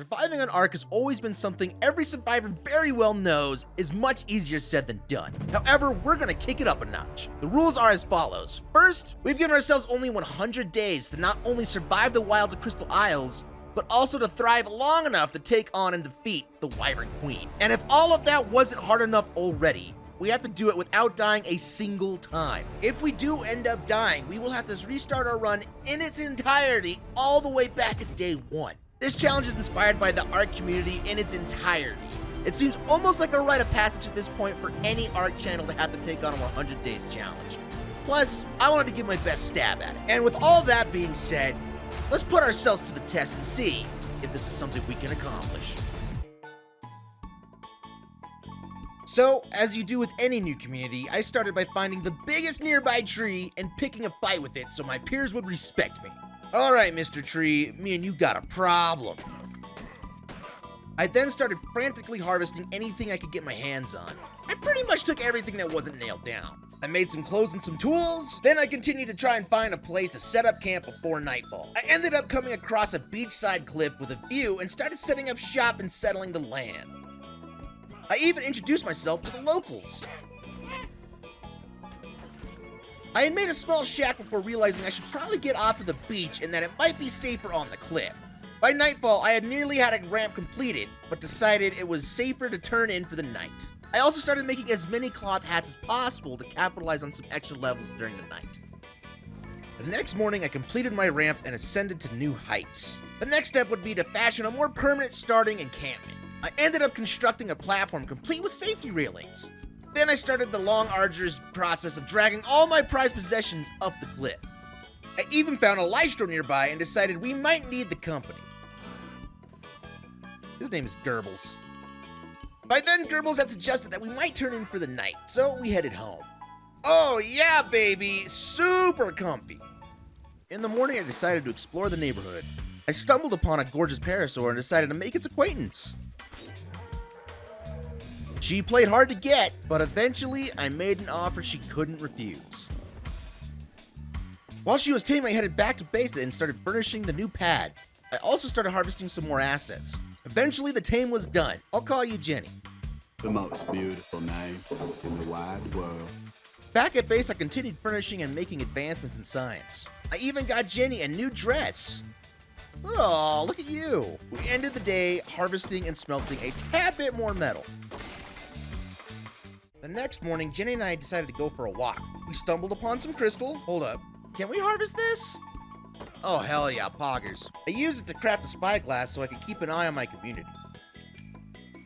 Surviving on Ark has always been something every survivor very well knows is much easier said than done. However, we're gonna kick it up a notch. The rules are as follows. First, we've given ourselves only 100 days to not only survive the wilds of Crystal Isles, but also to thrive long enough to take on and defeat the Wyvern Queen. And if all of that wasn't hard enough already, we have to do it without dying a single time. If we do end up dying, we will have to restart our run in its entirety all the way back at day 1. This challenge is inspired by the Ark community in its entirety. It seems almost like a rite of passage at this point for any Ark channel to have to take on a 100 days challenge. Plus, I wanted to give my best stab at it. And with all that being said, let's put ourselves to the test and see if this is something we can accomplish. So, as you do with any new community, I started by finding the biggest nearby tree and picking a fight with it so my peers would respect me. Alright, Mr. Tree, me and you got a problem. I then started frantically harvesting anything I could get my hands on. I pretty much took everything that wasn't nailed down. I made some clothes and some tools, then I continued to try and find a place to set up camp before nightfall. I ended up coming across a beachside cliff with a view and started setting up shop and settling the land. I even introduced myself to the locals. I had made a small shack before realizing I should probably get off of the beach and that it might be safer on the cliff. By nightfall, I had nearly had a ramp completed, but decided it was safer to turn in for the night. I also started making as many cloth hats as possible to capitalize on some extra levels during the night. The next morning, I completed my ramp and ascended to new heights. The next step would be to fashion a more permanent starting encampment. I ended up constructing a platform complete with safety railings. Then I started the long, arduous process of dragging all my prized possessions up the cliff. I even found a light store nearby and decided we might need the company. His name is Goebbels. By then, Goebbels had suggested that we might turn in for the night, so we headed home. Oh yeah, baby, super comfy. In the morning, I decided to explore the neighborhood. I stumbled upon a gorgeous parasaur and decided to make its acquaintance. She played hard to get, but eventually I made an offer she couldn't refuse. While she was taming, I headed back to base and started furnishing the new pad. I also started harvesting some more assets. Eventually the tame was done. I'll call you Jenny. The most beautiful name in the wide world. Back at base, I continued furnishing and making advancements in science. I even got Jenny a new dress. Oh, look at you. We ended the day harvesting and smelting a tad bit more metal. The next morning, Jenny and I decided to go for a walk. We stumbled upon some crystal. Hold up. Can we harvest this? Oh, hell yeah, poggers. I used it to craft a spyglass so I could keep an eye on my community.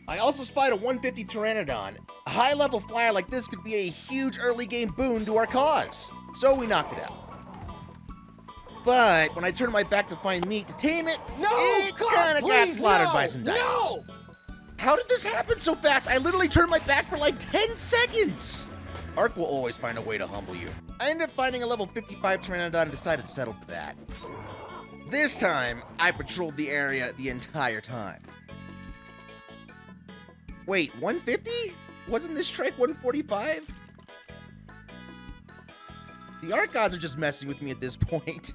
I also spied a 150 Pteranodon. A high-level flyer like this could be a huge early-game boon to our cause. So we knocked it out. But when I turned my back to find meat to tame it, it kinda got slaughtered by some dinos. How did this happen so fast? I literally turned my back for like 10 seconds! Ark will always find a way to humble you. I ended up finding a level 55 Pteranodon and decided to settle for that. This time, I patrolled the area the entire time. Wait, 150? Wasn't this strike 145? The Ark gods are just messing with me at this point.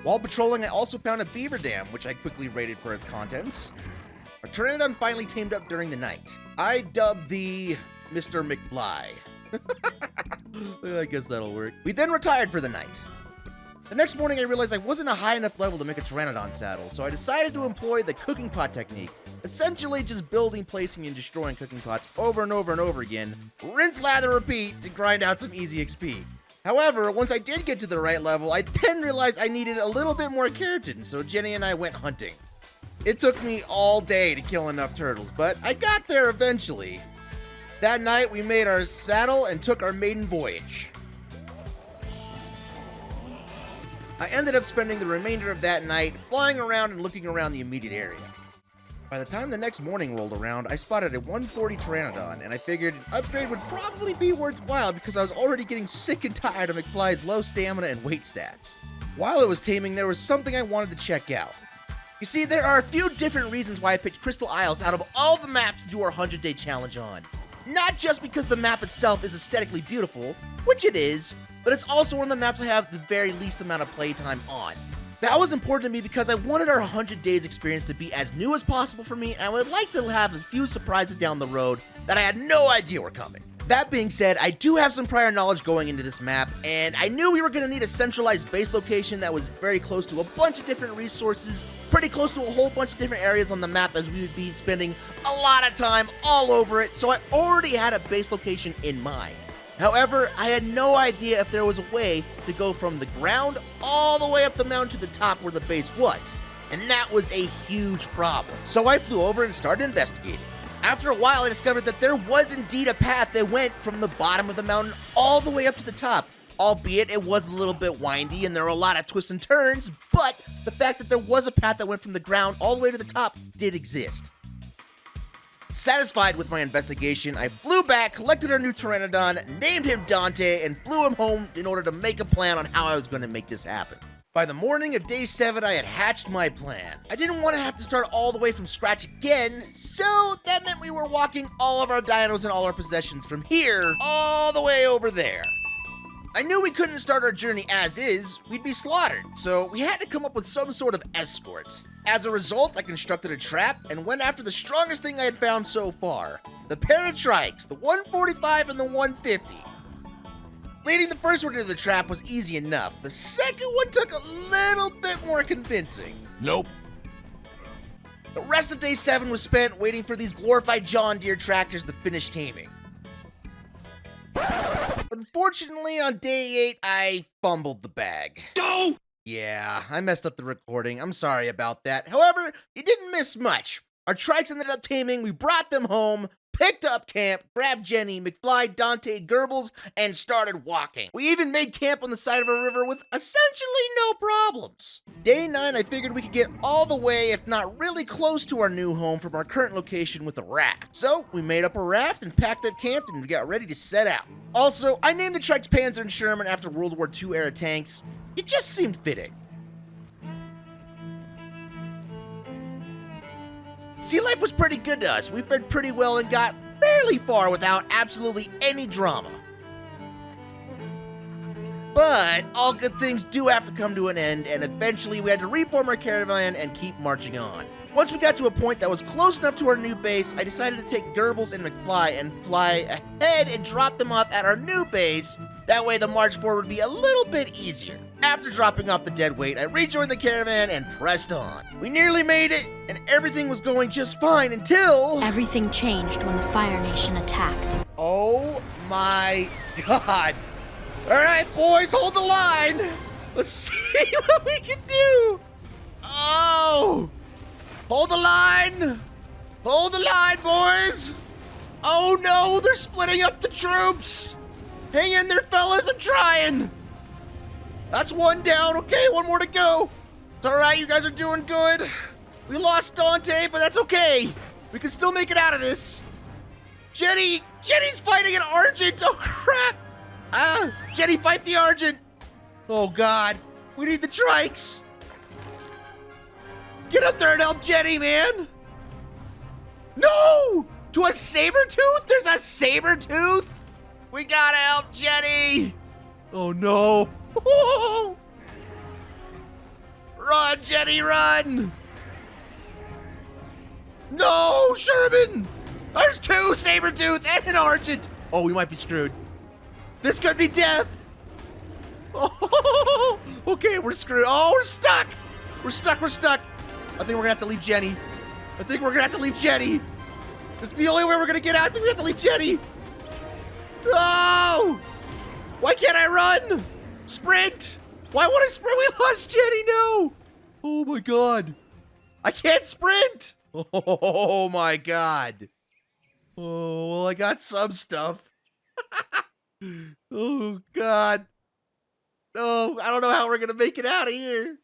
While patrolling, I also found a beaver dam, which I quickly raided for its contents. Our Pteranodon finally tamed up during the night. I dubbed the Mr. McFly. I guess that'll work. We then retired for the night. The next morning I realized I wasn't a high enough level to make a Pteranodon saddle, so I decided to employ the cooking pot technique. Essentially just building, placing, and destroying cooking pots over and over and over again. Rinse, lather, repeat to grind out some easy XP. However, once I did get to the right level, I then realized I needed a little bit more keratin, so Jenny and I went hunting. It took me all day to kill enough turtles, but I got there eventually. That night, we made our saddle and took our maiden voyage. I ended up spending the remainder of that night flying around and looking around the immediate area. By the time the next morning rolled around, I spotted a 140 Pteranodon, and I figured an upgrade would probably be worthwhile because I was already getting sick and tired of McFly's low stamina and weight stats. While it was taming, there was something I wanted to check out. You see, there are a few different reasons why I picked Crystal Isles out of all the maps to do our 100-day challenge on. Not just because the map itself is aesthetically beautiful, which it is, but it's also one of the maps I have the very least amount of playtime on. That was important to me because I wanted our 100 days experience to be as new as possible for me, and I would like to have a few surprises down the road that I had no idea were coming. That being said, I do have some prior knowledge going into this map, and I knew we were going to need a centralized base location that was very close to a bunch of different resources, pretty close to a whole bunch of different areas on the map, as we would be spending a lot of time all over it, so I already had a base location in mind. However, I had no idea if there was a way to go from the ground all the way up the mountain to the top where the base was, and that was a huge problem. So I flew over and started investigating. After a while, I discovered that there was indeed a path that went from the bottom of the mountain all the way up to the top, albeit it was a little bit windy and there were a lot of twists and turns, but the fact that there was a path that went from the ground all the way to the top did exist. Satisfied with my investigation, I flew back, collected our new Pteranodon, named him Dante, and flew him home in order to make a plan on how I was going to make this happen. By the morning of day 7, I had hatched my plan. I didn't want to have to start all the way from scratch again, so that meant we were walking all of our dinos and all our possessions from here all the way over there. I knew we couldn't start our journey as is, we'd be slaughtered, so we had to come up with some sort of escort. As a result, I constructed a trap and went after the strongest thing I had found so far, the pair of trikes, the 145 and the 150. Leading the first one into the trap was easy enough. The second one took a little bit more convincing. Nope. The rest of day 7 was spent waiting for these glorified John Deere tractors to finish taming. Unfortunately, on day 8, I fumbled the bag. No! Yeah, I messed up the recording. I'm sorry about that. However, you didn't miss much. Our trikes ended up taming, we brought them home, picked up camp, grabbed Jenny, McFly, Dante, Goebbels, and started walking. We even made camp on the side of a river with essentially no problems. Day 9, I figured we could get all the way, if not really close to our new home from our current location with a raft. So we made up a raft and packed up camp and we got ready to set out. Also, I named the trikes Panzer and Sherman after World War II era tanks. It just seemed fitting. Sea life was pretty good to us. We fared pretty well and got fairly far without absolutely any drama. But all good things do have to come to an end, and eventually we had to reform our caravan and keep marching on. Once we got to a point that was close enough to our new base, I decided to take Goebbels and McFly and fly ahead and drop them off at our new base. That way the march forward would be a little bit easier. After dropping off the dead weight, I rejoined the caravan and pressed on. We nearly made it, and everything was going just fine until... Everything changed when the Fire Nation attacked. Oh my god. Alright, boys, hold the line. Let's see what we can do. Oh! Hold the line. Hold the line, boys. Oh no, they're splitting up the troops. Hang in there, fellas, I'm trying. That's one down. Okay, one more to go. It's all right, you guys are doing good. We lost Dante, but that's okay. We can still make it out of this. Jenny's fighting an Argent. Oh, crap. Jenny, fight the Argent. Oh, God. We need the trikes. Get up there and help Jenny, man. No! To a saber-tooth? There's a saber-tooth? We gotta help Jenny. Oh, no. Run, Jenny, run! No, Sherman! There's 2 saber-tooth and an Argent! Oh, we might be screwed. This could be death! Oh, okay, we're screwed. Oh, we're stuck! We're stuck. I think we're gonna have to leave Jenny. It's the only way we're gonna get out. I think we have to leave Jenny. Oh! Why can't I run? Sprint! Why won't I sprint? We lost Jenny, no! Oh my god. I can't sprint! Oh my god. Oh, well, I got some stuff. Oh god. Oh, I don't know how we're gonna make it out of here.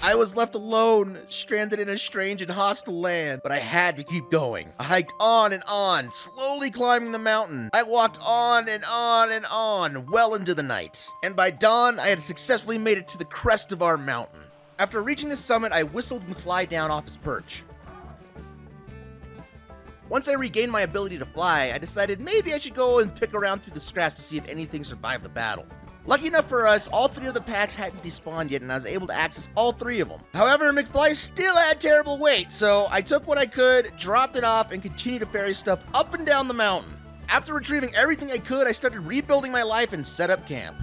I was left alone, stranded in a strange and hostile land, but I had to keep going. I hiked on and on, slowly climbing the mountain. I walked on and on and on, well into the night. And by dawn, I had successfully made it to the crest of our mountain. After reaching the summit, I whistled McFly down off his perch. Once I regained my ability to fly, I decided maybe I should go and pick around through the scraps to see if anything survived the battle. Lucky enough for us, all 3 of the packs hadn't despawned yet, and I was able to access all 3 of them. However, McFly still had terrible weight, so I took what I could, dropped it off, and continued to ferry stuff up and down the mountain. After retrieving everything I could, I started rebuilding my life and set up camp.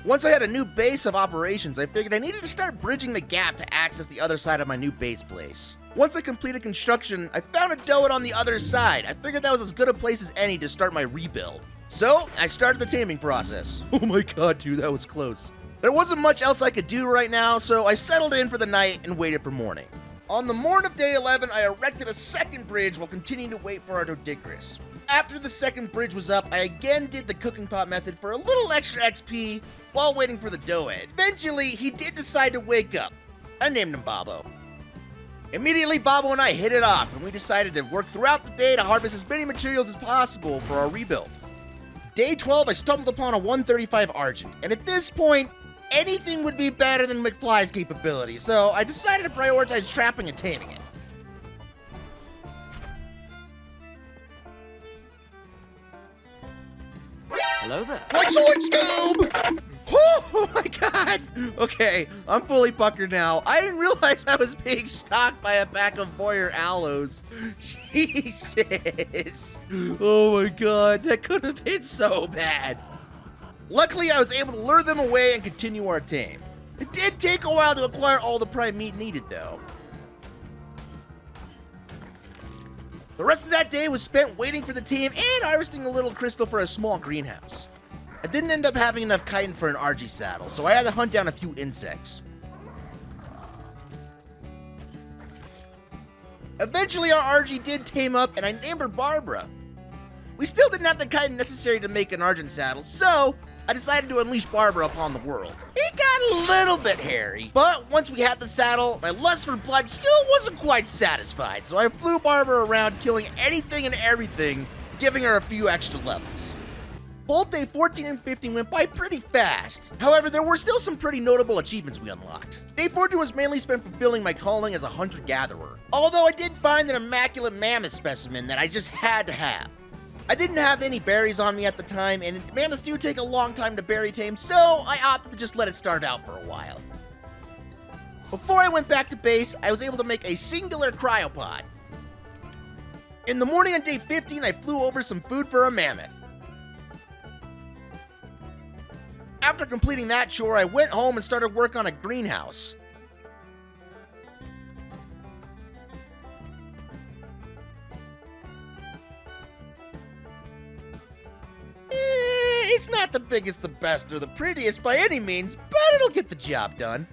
Once I had a new base of operations, I figured I needed to start bridging the gap to access the other side of my new base place. Once I completed construction, I found a doe on the other side. I figured that was as good a place as any to start my rebuild. So, I started the taming process. Oh my god, dude, that was close. There wasn't much else I could do right now, so I settled in for the night and waited for morning. On the morn of day 11, I erected a second bridge while continuing to wait for our Dodicris. After the second bridge was up, I again did the cooking pot method for a little extra XP while waiting for the doe head. Eventually, he did decide to wake up. I named him Bobo. Immediately, Bobo and I hit it off, and we decided to work throughout the day to harvest as many materials as possible for our rebuild. Day 12, I stumbled upon a 135 Argent, and at this point, anything would be better than McFly's capability, so I decided to prioritize trapping and taming it. Hello there. Like Sword Scoob! Oh my god! Okay, I'm fully puckered now. I didn't realize I was being stalked by a pack of Boyer Aloes. Jesus! Oh my god, that could have been so bad. Luckily, I was able to lure them away and continue our tame. It did take a while to acquire all the prime meat needed, though. The rest of that day was spent waiting for the tame and harvesting a little crystal for a small greenhouse. I didn't end up having enough chitin for an RG saddle, so I had to hunt down a few insects. Eventually, our RG did tame up, and I named her Barbara. We still didn't have the chitin necessary to make an Argent saddle, so I decided to unleash Barbara upon the world. It got a little bit hairy, but once we had the saddle, my lust for blood still wasn't quite satisfied, so I flew Barbara around killing anything and everything, giving her a few extra levels. Both day 14 and 15 went by pretty fast. However, there were still some pretty notable achievements we unlocked. Day 14 was mainly spent fulfilling my calling as a hunter-gatherer, although I did find an immaculate mammoth specimen that I just had to have. I didn't have any berries on me at the time, and mammoths do take a long time to berry tame, so I opted to just let it starve out for a while. Before I went back to base, I was able to make a singular cryopod. In the morning on day 15, I flew over some food for a mammoth. After completing that chore, I went home and started work on a greenhouse. It's not the biggest, the best, or the prettiest by any means, but it'll get the job done.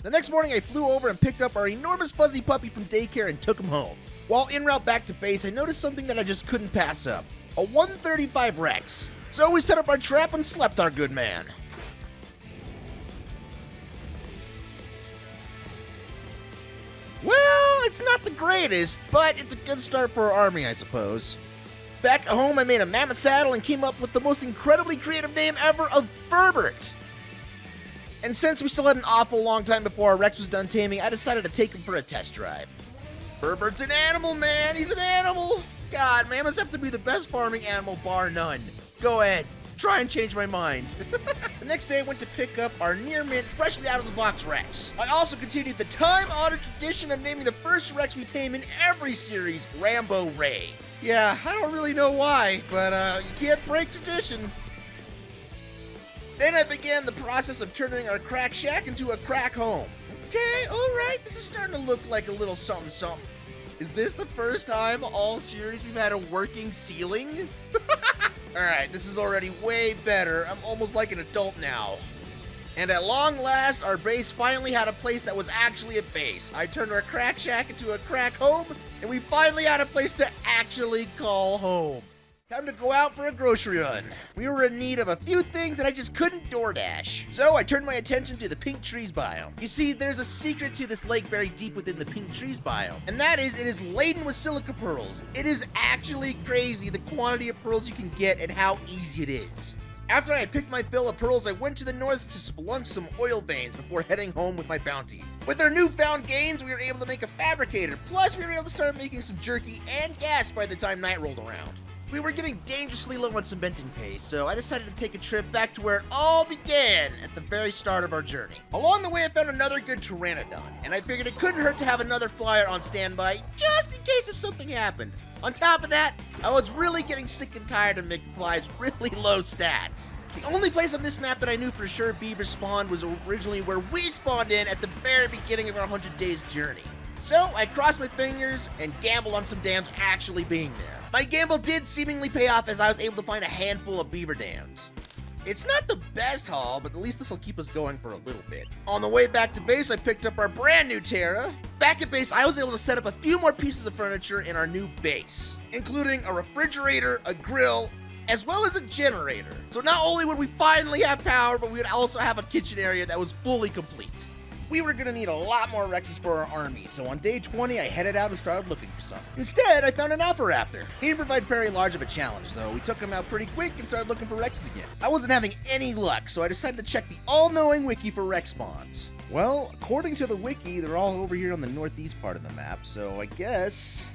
The next morning, I flew over and picked up our enormous fuzzy puppy from daycare and took him home. While en route back to base, I noticed something that I just couldn't pass up. A 135 Rex. So we set up our trap and slept our good man. Well, it's not the greatest, but it's a good start for our army, I suppose. Back at home, I made a mammoth saddle and came up with the most incredibly creative name ever of Ferbert. And since we still had an awful long time before our Rex was done taming, I decided to take him for a test drive. Ferbert's an animal, man. He's an animal. God, mammoths have to be the best farming animal, bar none. Go ahead, try and change my mind. The next day, I went to pick up our near-mint, freshly out-of-the-box Rex. I also continued the time-honored tradition of naming the first Rex we tame in every series, Rambo Ray. Yeah, I don't really know why, but you can't break tradition. Then I began the process of turning our crack shack into a crack home. Okay, alright, this is starting to look like a little something-something. Is this the first time all series we've had a working ceiling? Alright, this is already way better. I'm almost like an adult now. And at long last, our base finally had a place that was actually a base. I turned our crack shack into a crack home, and we finally had a place to actually call home. Time to go out for a grocery run. We were in need of a few things that I just couldn't DoorDash. So I turned my attention to the pink trees biome. You see, there's a secret to this lake buried deep within the pink trees biome. And that is, it is laden with silica pearls. It is actually crazy the quantity of pearls you can get and how easy it is. After I had picked my fill of pearls, I went to the north to spelunk some oil veins before heading home with my bounty. With our newfound gains, we were able to make a fabricator, plus we were able to start making some jerky and gas by the time night rolled around. We were getting dangerously low on cementing pace, so I decided to take a trip back to where it all began at the very start of our journey. Along the way, I found another good pteranodon, and I figured it couldn't hurt to have another flyer on standby just in case if something happened. On top of that, I was really getting sick and tired of McFly's really low stats. The only place on this map that I knew for sure beavers spawned was originally where we spawned in at the very beginning of our 100 days journey. So I crossed my fingers and gambled on some dams actually being there. My gamble did seemingly pay off as I was able to find a handful of beaver dams. It's not the best haul, but at least this will keep us going for a little bit. On the way back to base, I picked up our brand new Terra. Back at base, I was able to set up a few more pieces of furniture in our new base, including a refrigerator, a grill, as well as a generator. So not only would we finally have power, but we would also have a kitchen area that was fully complete. We were gonna need a lot more Rexes for our army, so on day 20, I headed out and started looking for some. Instead, I found an Alpha Raptor. He didn't provide very large of a challenge, so we took him out pretty quick and started looking for Rexes again. I wasn't having any luck, so I decided to check the all-knowing wiki for Rex spawns. Well, according to the wiki, they're all over here on the northeast part of the map, so I guess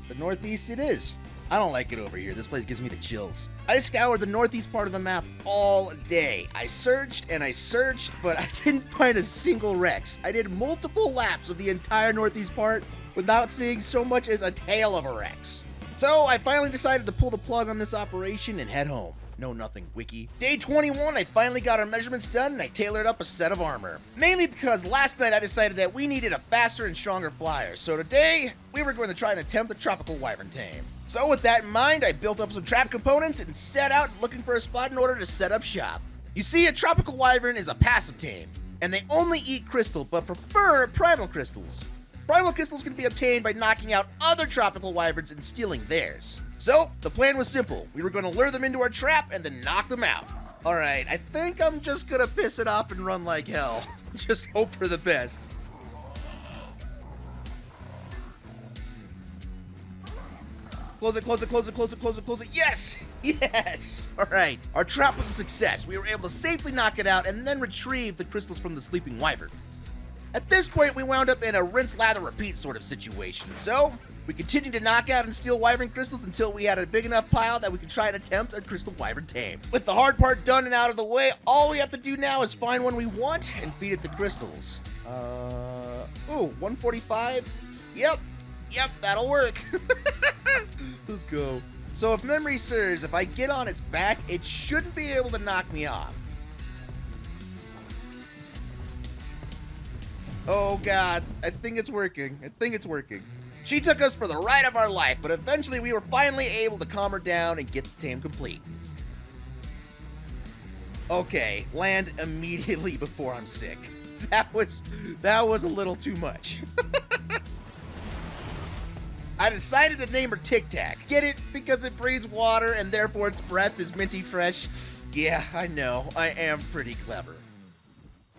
the northeast it is. I don't like it over here. This place gives me the chills. I scoured the northeast part of the map all day. I searched and I searched, but I didn't find a single Rex. I did multiple laps of the entire northeast part without seeing so much as a tail of a Rex. So I finally decided to pull the plug on this operation and head home. No, nothing, wiki. Day 21, I finally got our measurements done and I tailored up a set of armor. Mainly because last night I decided that we needed a faster and stronger flyer. So today, we were going to try and attempt a tropical wyvern tame. So with that in mind, I built up some trap components and set out looking for a spot in order to set up shop. You see, a tropical wyvern is a passive tame, and they only eat crystal but prefer primal crystals. Primal crystals can be obtained by knocking out other tropical wyverns and stealing theirs. So, the plan was simple. We were going to lure them into our trap and then knock them out. Alright, I think I'm just gonna piss it off and run like hell. Just hope for the best. Close it, close it, close it, close it, close it, close it. Yes! Yes! Alright, our trap was a success. We were able to safely knock it out and then retrieve the crystals from the sleeping wyvern. At this point, we wound up in a rinse, lather, repeat sort of situation. So, we continued to knock out and steal wyvern crystals until we had a big enough pile that we could try and attempt a crystal wyvern tame. With the hard part done and out of the way, all we have to do now is find one we want and feed it the crystals. 145? Yep, that'll work. Let's go. So if memory serves, if I get on its back, it shouldn't be able to knock me off. Oh god, I think it's working. She took us for the ride of our life, but eventually we were finally able to calm her down and get the tame complete. Okay, land immediately before I'm sick. That was a little too much. I decided to name her Tic Tac. Get it? Because it breathes water and therefore its breath is minty fresh. Yeah, I know. I am pretty clever.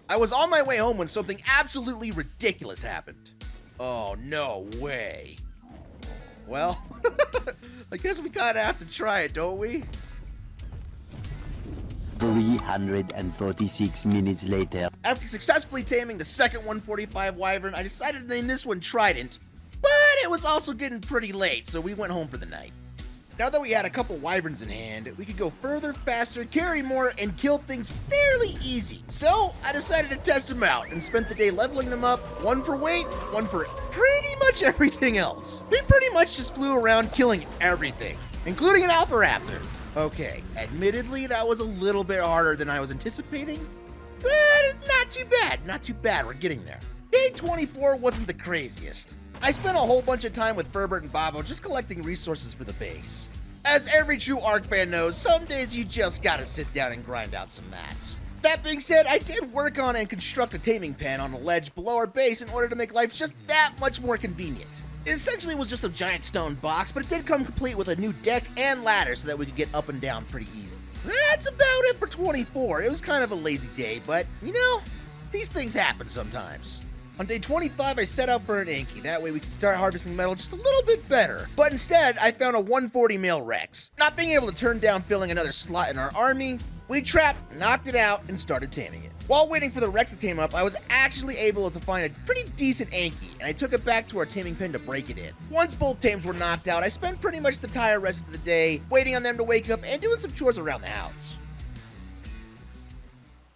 I was on my way home when something absolutely ridiculous happened. Oh, no way. Well, I guess we kinda have to try it, don't we? 346 minutes later. After successfully taming the second 145 wyvern, I decided to name this one Trident. But it was also getting pretty late, so we went home for the night. Now that we had a couple wyverns in hand, we could go further, faster, carry more, and kill things fairly easy. So I decided to test them out and spent the day leveling them up, one for weight, one for pretty much everything else. We pretty much just flew around killing everything, including an Alpha Raptor. Okay, admittedly that was a little bit harder than I was anticipating, but not too bad, we're getting there. Day 24 wasn't the craziest. I spent a whole bunch of time with Ferbert and Bobo just collecting resources for the base. As every true Ark fan knows, some days you just gotta sit down and grind out some mats. That being said, I did work on and construct a taming pen on a ledge below our base in order to make life just that much more convenient. It essentially was just a giant stone box, but it did come complete with a new deck and ladder so that we could get up and down pretty easy. That's about it for 24. It was kind of a lazy day, but you know, these things happen sometimes. On day 25, I set out for an Inky. That way we could start harvesting metal just a little bit better. But instead, I found a 140 male Rex. Not being able to turn down filling another slot in our army, We trapped, knocked it out, and started taming it. While waiting for the Rex to tame up, I was actually able to find a pretty decent Anki, and I took it back to our taming pen to break it in. Once both tames were knocked out, I spent pretty much the entire rest of the day waiting on them to wake up and doing some chores around the house.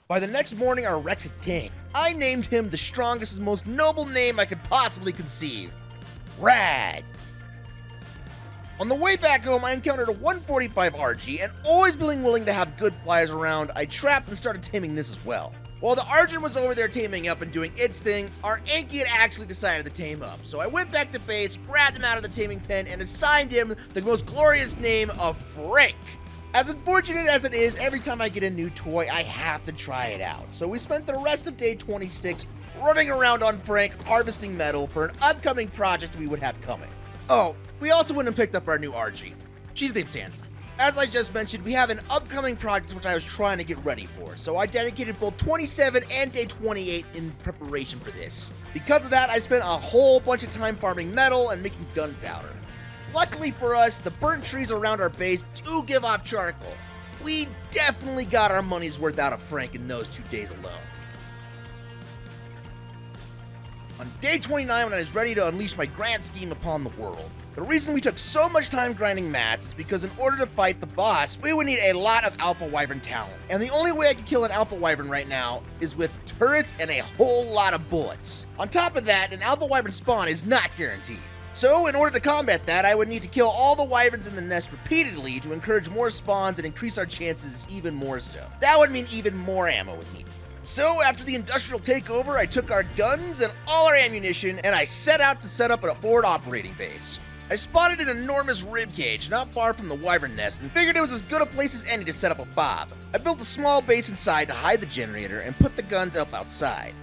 By the next morning, our Rex had tamed. I named him the strongest and most noble name I could possibly conceive. Rad. On the way back home, I encountered a 145 RG, and always being willing to have good flyers around, I trapped and started taming this as well. While the Argent was over there taming up and doing its thing, our Anki had actually decided to tame up. So I went back to base, grabbed him out of the taming pen, and assigned him the most glorious name of Frank. As unfortunate as it is, every time I get a new toy, I have to try it out. So we spent the rest of day 26 running around on Frank, harvesting metal for an upcoming project we would have coming. Oh, we also went and picked up our new RG. She's named Sandra. As I just mentioned, we have an upcoming project which I was trying to get ready for, so I dedicated both 27 and day 28 in preparation for this. Because of that, I spent a whole bunch of time farming metal and making gunpowder. Luckily for us, the burnt trees around our base do give off charcoal. We definitely got our money's worth out of Frank in those 2 days alone. On day 29, when I was ready to unleash my grand scheme upon the world. The reason we took so much time grinding mats is because in order to fight the boss, we would need a lot of Alpha Wyvern talent. And the only way I can kill an Alpha Wyvern right now is with turrets and a whole lot of bullets. On top of that, an Alpha Wyvern spawn is not guaranteed. So, in order to combat that, I would need to kill all the wyverns in the nest repeatedly to encourage more spawns and increase our chances even more so. That would mean even more ammo was needed. So, after the industrial takeover, I took our guns and all our ammunition, and I set out to set up a forward operating base. I spotted an enormous rib cage not far from the wyvern nest and figured it was as good a place as any to set up a fob. I built a small base inside to hide the generator and put the guns up outside.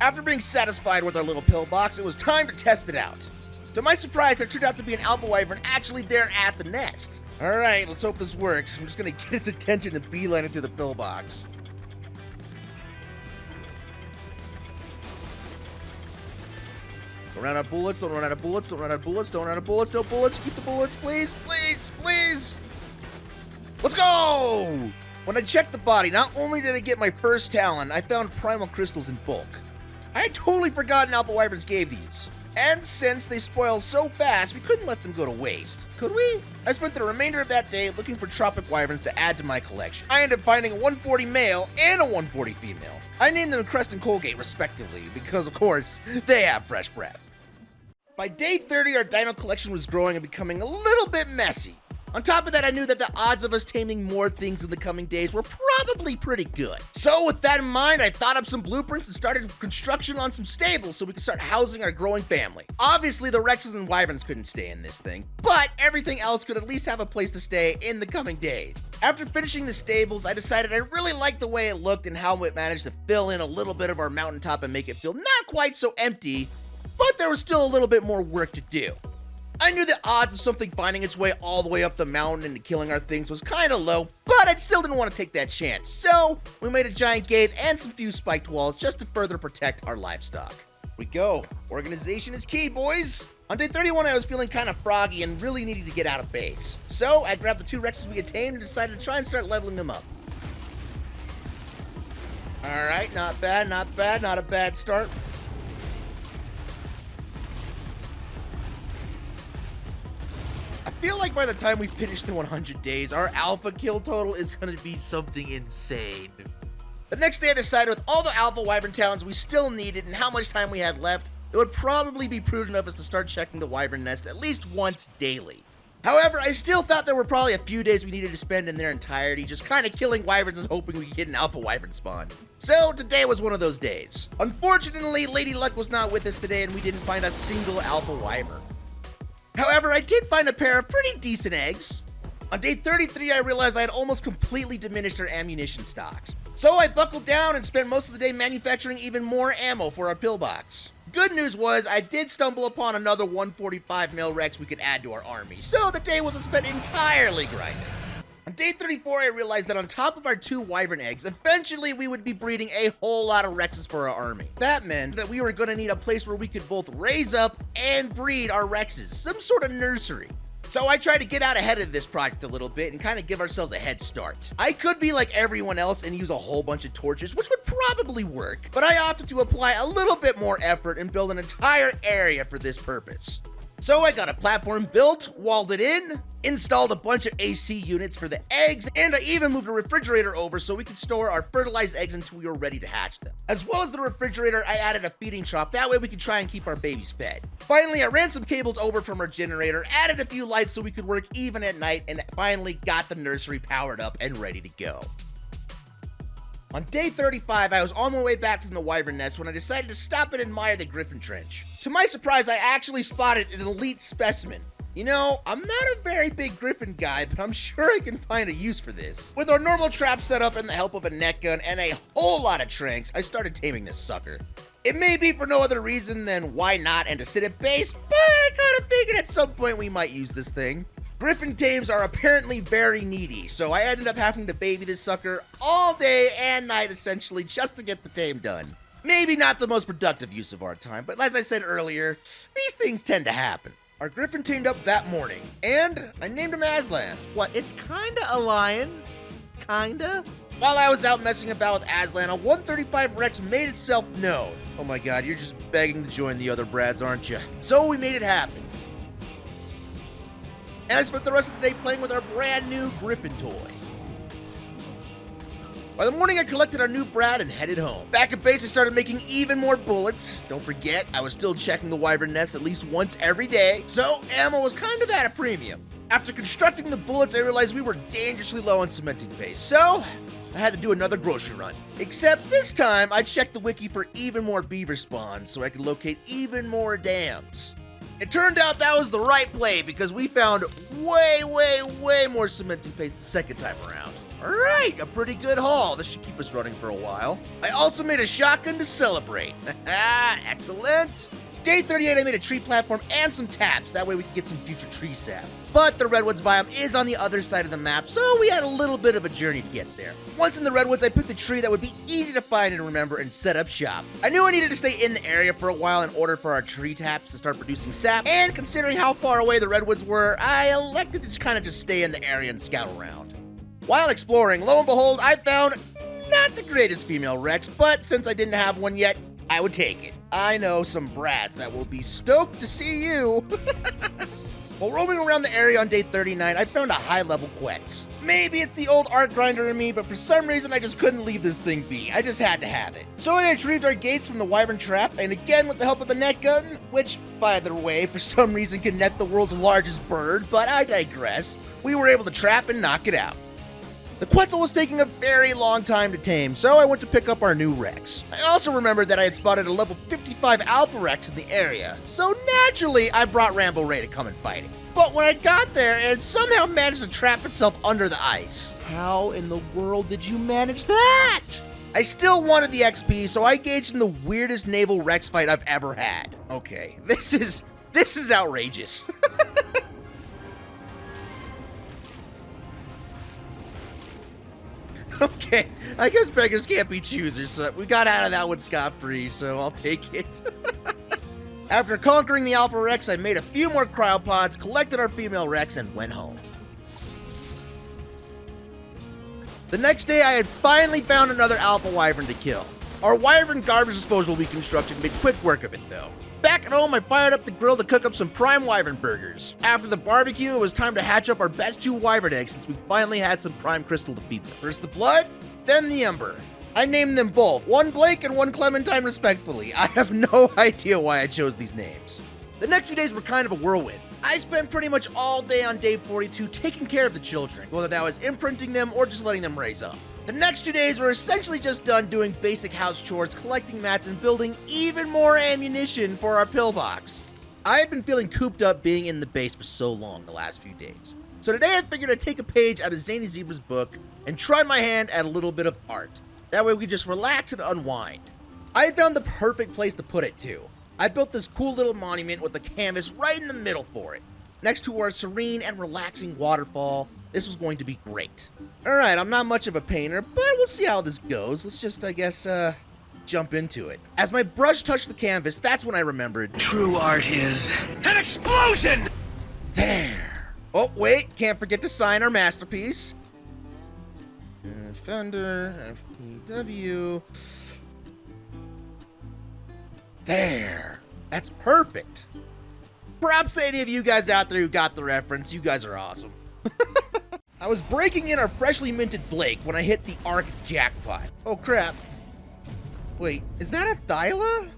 After being satisfied with our little pillbox, it was time to test it out. To my surprise, there turned out to be an Alpha Wyvern actually there at the nest. Alright, let's hope this works. I'm just gonna get its attention and beeline it to the pillbox. Don't run out of bullets, don't run out of bullets, don't run out of bullets, don't run out of bullets, no bullets, keep the bullets, please, please, please! Let's go! When I checked the body, not only did I get my first talent, I found primal crystals in bulk. I had totally forgotten Alpha Wyverns gave these. And since they spoil so fast, we couldn't let them go to waste, could we? I spent the remainder of that day looking for tropic wyverns to add to my collection. I ended up finding a 140 male and a 140 female. I named them Crest and Colgate respectively, because of course, they have fresh breath. By day 30, our dino collection was growing and becoming a little bit messy. On top of that, I knew that the odds of us taming more things in the coming days were probably pretty good. So with that in mind, I thought up some blueprints and started construction on some stables so we could start housing our growing family. Obviously, the Rexes and Wyverns couldn't stay in this thing, but everything else could at least have a place to stay in the coming days. After finishing the stables, I decided I really liked the way it looked and how it managed to fill in a little bit of our mountaintop and make it feel not quite so empty, but there was still a little bit more work to do. I knew the odds of something finding its way all the way up the mountain and killing our things was kind of low, but I still didn't want to take that chance. So we made a giant gate and some few spiked walls just to further protect our livestock. We go. Organization is key, boys. On day 31, I was feeling kind of froggy and really needed to get out of base. So I grabbed the 2 Rexes we had tamed and decided to try and start leveling them up. Alright, not bad, not bad, not a bad start. I feel like by the time we finish the 100 days, our alpha kill total is going to be something insane. The next day I decided with all the alpha wyvern talents we still needed and how much time we had left, it would probably be prudent of us to start checking the wyvern nest at least once daily. However, I still thought there were probably a few days we needed to spend in their entirety just kind of killing wyverns and hoping we could get an alpha wyvern spawn. So today was one of those days. Unfortunately, Lady Luck was not with us today and we didn't find a single alpha wyvern. However, I did find a pair of pretty decent eggs. On day 33, I realized I had almost completely diminished our ammunition stocks. So I buckled down and spent most of the day manufacturing even more ammo for our pillbox. Good news was, I did stumble upon another 145 male Rex we could add to our army, so the day wasn't spent entirely grinding. On day 34, I realized that on top of our 2 wyvern eggs, eventually we would be breeding a whole lot of Rexes for our army. That meant that we were going to need a place where we could both raise up and breed our Rexes, some sort of nursery. So I tried to get out ahead of this project a little bit and kind of give ourselves a head start. I could be like everyone else and use a whole bunch of torches, which would probably work, but I opted to apply a little bit more effort and build an entire area for this purpose. So I got a platform built, walled it in, installed a bunch of AC units for the eggs, and I even moved a refrigerator over so we could store our fertilized eggs until we were ready to hatch them. As well as the refrigerator, I added a feeding trough, that way we could try and keep our babies fed. Finally, I ran some cables over from our generator, added a few lights so we could work even at night, and finally got the nursery powered up and ready to go. On day 35, I was on my way back from the wyvern nest when I decided to stop and admire the griffin trench. To my surprise, I actually spotted an elite specimen. You know, I'm not a very big griffin guy, but I'm sure I can find a use for this. With our normal trap setup and the help of a net gun and a whole lot of tranks, I started taming this sucker. It may be for no other reason than why not and to sit at base, but I kinda figured at some point we might use this thing. Griffin tames are apparently very needy, so I ended up having to baby this sucker all day and night essentially just to get the tame done. Maybe not the most productive use of our time, but as I said earlier, these things tend to happen. Our griffin tamed up that morning, and I named him Aslan. What, it's kinda a lion? Kinda? While I was out messing about with Aslan, a 135 Rex made itself known. Oh my god, you're just begging to join the other Brads, aren't you? So we made it happen. And I spent the rest of the day playing with our brand new Griffin toy. By the morning, I collected our new Brad and headed home. Back at base, I started making even more bullets. Don't forget, I was still checking the wyvern nest at least once every day, so ammo was kind of at a premium. After constructing the bullets, I realized we were dangerously low on cementing paste, so I had to do another grocery run. Except this time, I checked the wiki for even more beaver spawns so I could locate even more dams. It turned out that was the right play because we found way more cementing paste the second time around. Alright, a pretty good haul. This should keep us running for a while. I also made a shotgun to celebrate. Excellent. Day 38, I made a tree platform and some taps. That way we can get some future tree sap. But the redwoods biome is on the other side of the map, so we had a little bit of a journey to get there. Once in the redwoods, I picked a tree that would be easy to find and remember and set up shop. I knew I needed to stay in the area for a while in order for our tree taps to start producing sap, and considering how far away the redwoods were, I elected to just stay in the area and scout around. While exploring, lo and behold, I found not the greatest female Rex, but since I didn't have one yet, I would take it. I know some Brads that will be stoked to see you. While roaming around the area on day 39, I found a high-level Quetz. Maybe it's the old art grinder in me, but for some reason I just couldn't leave this thing be. I just had to have it. So I retrieved our gates from the wyvern trap, and again with the help of the net gun, which, by the way, for some reason can net the world's largest bird, but I digress, we were able to trap and knock it out. The Quetzal was taking a very long time to tame, so I went to pick up our new Rex. I also remembered that I had spotted a level 55 Alpha Rex in the area, so naturally I brought Rambo Ray to come and fight it. But when I got there, it somehow managed to trap itself under the ice. How in the world did you manage that? I still wanted the XP, so I engaged in the weirdest naval Rex fight I've ever had. Okay, this is outrageous. Okay, I guess beggars can't be choosers, so we got out of that one scot-free, so I'll take it. After conquering the Alpha Rex, I made a few more cryopods, collected our female Rex, and went home. The next day, I had finally found another Alpha Wyvern to kill. Our Wyvern garbage disposal we constructed made quick work of it, though. Back at home, I fired up the grill to cook up some prime wyvern burgers. After the barbecue, it was time to hatch up our best 2 wyvern eggs since we finally had some prime crystal to feed them. First the blood, then the ember. I named them both, one Blake and one Clementine respectfully. I have no idea why I chose these names. The next few days were kind of a whirlwind. I spent pretty much all day on day 42 taking care of the children, whether that was imprinting them or just letting them raise up. The next 2 days were essentially just done doing basic house chores, collecting mats, and building even more ammunition for our pillbox. I had been feeling cooped up being in the base for so long the last few days. So today I figured I'd take a page out of Zany Zebra's book and try my hand at a little bit of art. That way we could just relax and unwind. I had found the perfect place to put it too. I built this cool little monument with a canvas right in the middle for it, next to our serene and relaxing waterfall. This was going to be great. Alright, I'm not much of a painter, but we'll see how this goes. Let's just, I guess, jump into it. As my brush touched the canvas, that's when I remembered. True art is an explosion! There. Oh, wait, can't forget to sign our masterpiece. FenderFTW. There. That's perfect. Perhaps any of you guys out there who got the reference, you guys are awesome. I was breaking in our freshly minted Blake when I hit the arc jackpot. Oh crap. Wait, is that a Thyla?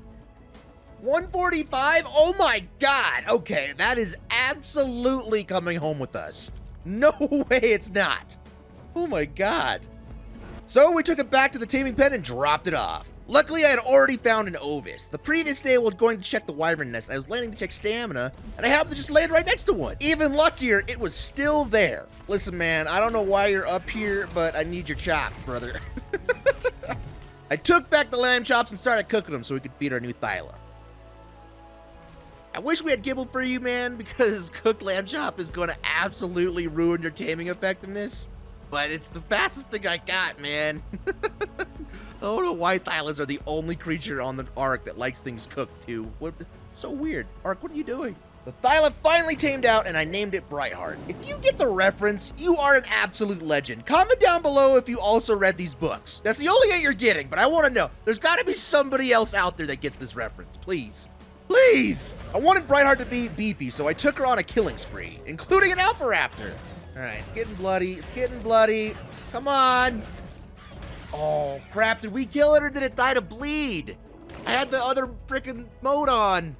145? Oh my god! Okay, that is absolutely coming home with us. No way it's not. Oh my god. So we took it back to the taming pen and dropped it off. Luckily, I had already found an Ovis. The previous day, while going to check the wyvern nest, I was landing to check stamina, and I happened to just land right next to one. Even luckier, it was still there. Listen, man, I don't know why you're up here, but I need your chops, brother. I took back the lamb chops and started cooking them so we could feed our new Thyla. I wish we had kibble for you, man, because cooked lamb chop is going to absolutely ruin your taming effectiveness. But it's the fastest thing I got, man. I don't know why Thylas are the only creature on the Ark that likes things cooked, too. What? So weird. Ark, what are you doing? The Thyla finally tamed out, and I named it Brightheart. If you get the reference, you are an absolute legend. Comment down below if you also read these books. That's the only hint you're getting, but I want to know. There's got to be somebody else out there that gets this reference. Please. Please! I wanted Brightheart to be beefy, so I took her on a killing spree, including an Alpha Raptor. All right, it's getting bloody. It's getting bloody. Come on. Oh, crap. Did we kill it or did it die to bleed? I had the other freaking mode on.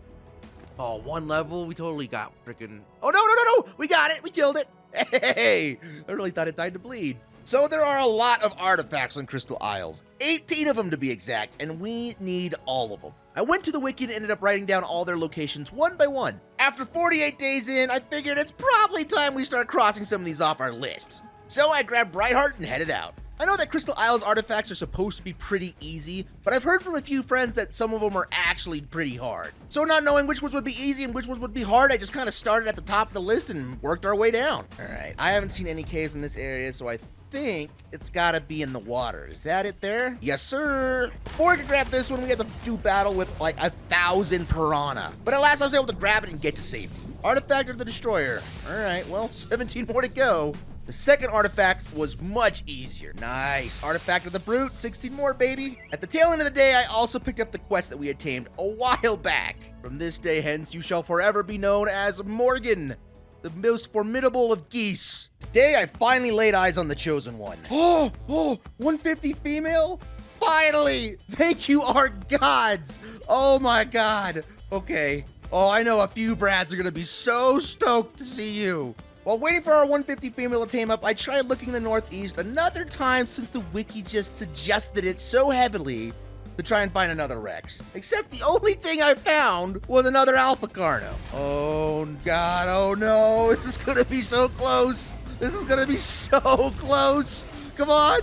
Oh, one level. We totally got freaking... Oh, no. We got it. We killed it. Hey, I really thought it died to bleed. So there are a lot of artifacts on Crystal Isles. 18 of them to be exact, and we need all of them. I went to the wiki and ended up writing down all their locations one by one. After 48 days in, I figured it's probably time we start crossing some of these off our list. So I grabbed Brightheart and headed out. I know that Crystal Isles artifacts are supposed to be pretty easy, but I've heard from a few friends that some of them are actually pretty hard. So not knowing which ones would be easy and which ones would be hard, I just kind of started at the top of the list and worked our way down. All right, I haven't seen any caves in this area, so I think it's gotta be in the water. Is that it there? Yes, sir. Before I could grab this one, we had to do battle with like 1,000 piranha. But at last I was able to grab it and get to safety. Artifact of the Destroyer. All right, well, 17 more to go. The second artifact was much easier. Nice. Artifact of the Brute, 16 more, baby. At the tail end of the day, I also picked up the quest that we had tamed a while back. From this day hence, you shall forever be known as Morgan, the most formidable of geese. Today, I finally laid eyes on the chosen one. Oh, 150 female? Finally! Thank you, our gods! Oh my god. Okay. Oh, I know a few brads are gonna be so stoked to see you. While waiting for our 150 female to tame up, I tried looking in the northeast another time since the wiki just suggested it so heavily to try and find another Rex. Except the only thing I found was another Alpha Carno. Oh god, oh no, this is gonna be so close. This is gonna be so close. Come on,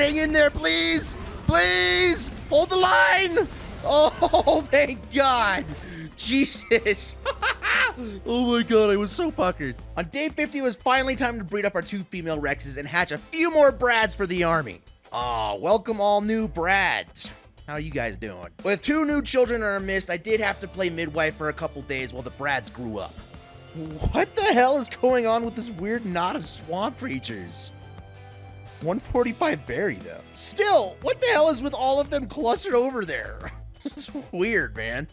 hang in there, please. Please, hold the line. Oh, thank God. Jesus. Oh my god, I was so puckered. On day 50, it was finally time to breed up our 2 female Rexes and hatch a few more Brads for the army. Welcome all new Brads. How are you guys doing? With 2 new children in our midst, I did have to play midwife for a couple days while the Brads grew up. What the hell is going on with this weird knot of swamp creatures? 145 berry, though. Still, what the hell is with all of them clustered over there? It's weird, man.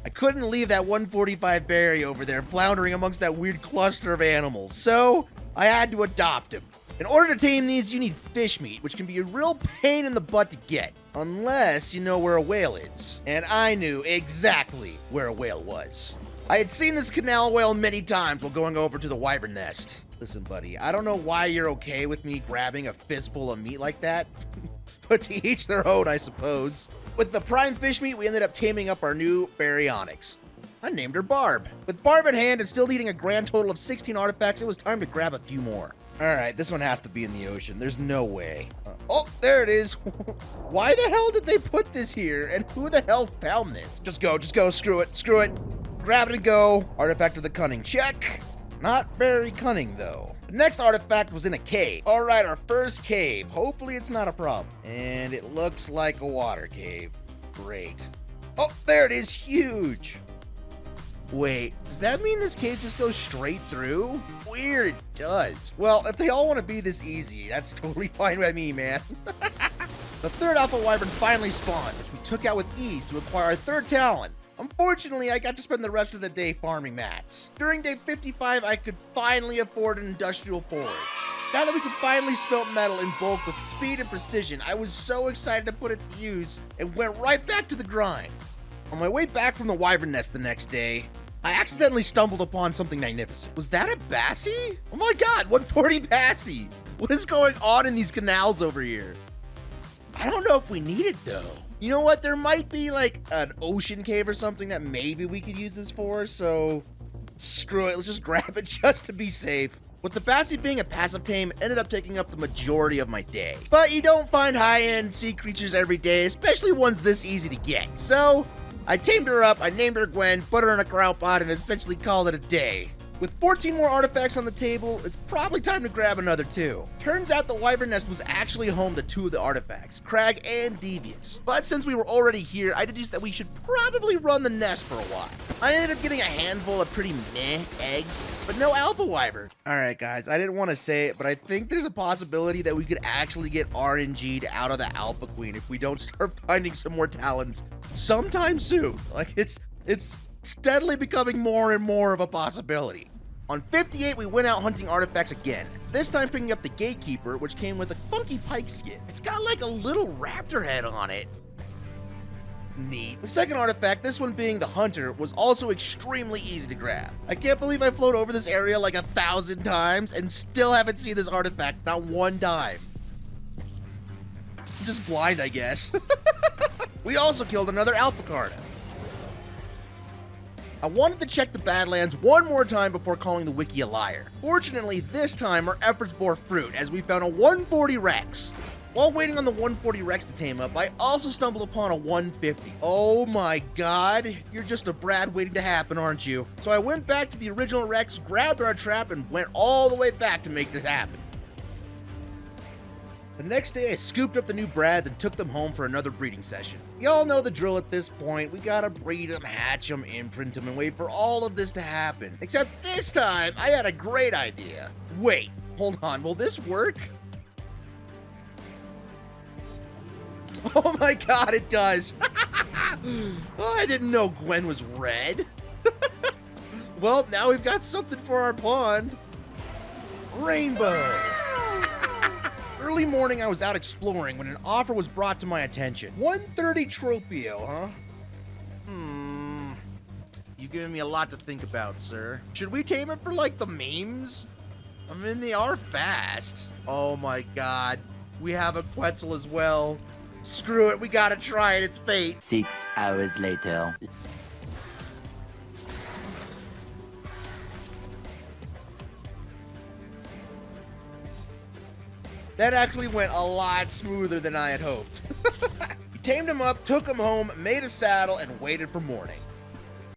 I couldn't leave that 145 berry over there floundering amongst that weird cluster of animals, so I had to adopt him. In order to tame these, you need fish meat, which can be a real pain in the butt to get, unless you know where a whale is. And I knew exactly where a whale was. I had seen this canal whale many times while going over to the wyvern nest. Listen, buddy, I don't know why you're okay with me grabbing a fistful of meat like that, but to each their own, I suppose. With the prime fish meat, we ended up taming up our new baryonyx. I named her Barb. With Barb in hand and still needing a grand total of 16 artifacts, it was time to grab a few more. All right, this one has to be in the ocean. There's no way. Oh, there it is. Why the hell did they put this here? And who the hell found this? Just go. Screw it. Grab it and go. Artifact of the cunning, check. Not very cunning, though. The next artifact was in a cave. All right, our first cave. Hopefully it's not a problem. And it looks like a water cave. Great. Oh, there it is, huge. Wait, does that mean this cave just goes straight through? Weird, it does. Well, if they all want to be this easy, that's totally fine by me, man. The third alpha wyvern finally spawned, which we took out with ease to acquire our third talent. Unfortunately, I got to spend the rest of the day farming mats. During day 55, I could finally afford an industrial forge. Now that we could finally smelt metal in bulk with speed and precision, I was so excited to put it to use and went right back to the grind. On my way back from the wyvern nest the next day, I accidentally stumbled upon something magnificent. Was that a Bassie? Oh my god, 140 Bassie! What is going on in these canals over here? I don't know if we need it though. You know what? There might be like an ocean cave or something that maybe we could use this for, so screw it. Let's just grab it just to be safe. With the Bassie being a passive tame, it ended up taking up the majority of my day. But you don't find high-end sea creatures every day, especially ones this easy to get. So I tamed her up, I named her Gwen, put her in a crown pot, and essentially called it a day. With 14 more artifacts on the table, it's probably time to grab another 2. Turns out the wyvern nest was actually home to 2 of the artifacts, Crag and Devious. But since we were already here, I deduced that we should probably run the nest for a while. I ended up getting a handful of pretty meh eggs, but no alpha wyvern. Alright guys, I didn't want to say it, but I think there's a possibility that we could actually get RNG'd out of the alpha queen if we don't start finding some more talents sometime soon. Like, it's steadily becoming more and more of a possibility. On 58, we went out hunting artifacts again, this time picking up the Gatekeeper, which came with a funky pike skin. It's got like a little raptor head on it. Neat. The second artifact, this one being the Hunter, was also extremely easy to grab. I can't believe I flown over this area like 1,000 times and still haven't seen this artifact not one time. I'm just blind, I guess. We also killed another Alpha Carna. I wanted to check the Badlands one more time before calling the wiki a liar. Fortunately, this time our efforts bore fruit as we found a 140 Rex. While waiting on the 140 Rex to tame up, I also stumbled upon a 150. Oh my god, you're just a Brad waiting to happen, aren't you? So I went back to the original Rex, grabbed our trap, and went all the way back to make this happen. The next day, I scooped up the new Brads and took them home for another breeding session. Y'all know the drill at this point. We gotta breed them, hatch them, imprint them, and wait for all of this to happen. Except this time, I had a great idea. Wait, hold on, will this work? Oh my god, it does. Oh, I didn't know Gwen was red. Well, now we've got something for our pond. Rainbow. Early morning, I was out exploring when an offer was brought to my attention. 130 Tropio, huh? You've given me a lot to think about, sir. Should we tame it for, like, the memes? I mean, they are fast. Oh my god. We have a Quetzal as well. Screw it, we gotta try it, it's fate. 6 hours later. That actually went a lot smoother than I had hoped. We tamed him up, took him home, made a saddle, and waited for morning.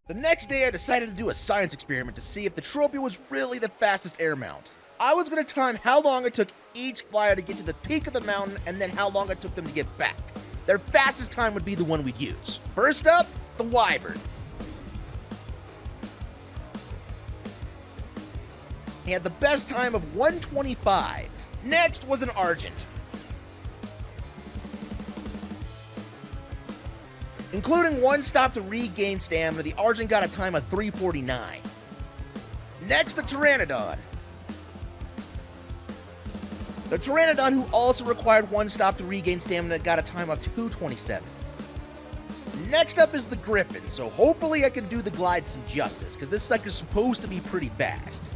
The next day, I decided to do a science experiment to see if the Tropio was really the fastest air mount. I was going to time how long it took each flyer to get to the peak of the mountain and then how long it took them to get back. Their fastest time would be the one we'd use. First up, the Wyvern. He had the best time of 125. Next was an Argent. Including one stop to regain stamina, the Argent got a time of 349. Next, the Pteranodon. The Pteranodon, who also required one stop to regain stamina, got a time of 227. Next up is the Griffin, so hopefully I can do the glide some justice, because this sucker's supposed to be pretty fast.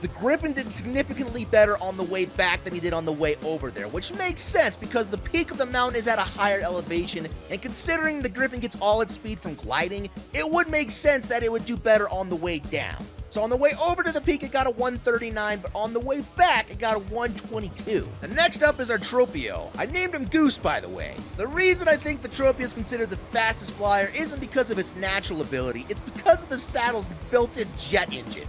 The Griffin did significantly better on the way back than he did on the way over there, which makes sense because the peak of the mountain is at a higher elevation, and considering the Griffin gets all its speed from gliding, it would make sense that it would do better on the way down. So on the way over to the peak, it got a 139, but on the way back, it got a 122. The next up is our Tropio. I named him Goose, by the way. The reason I think the Tropio is considered the fastest flyer isn't because of its natural ability, it's because of the saddle's built-in jet engine.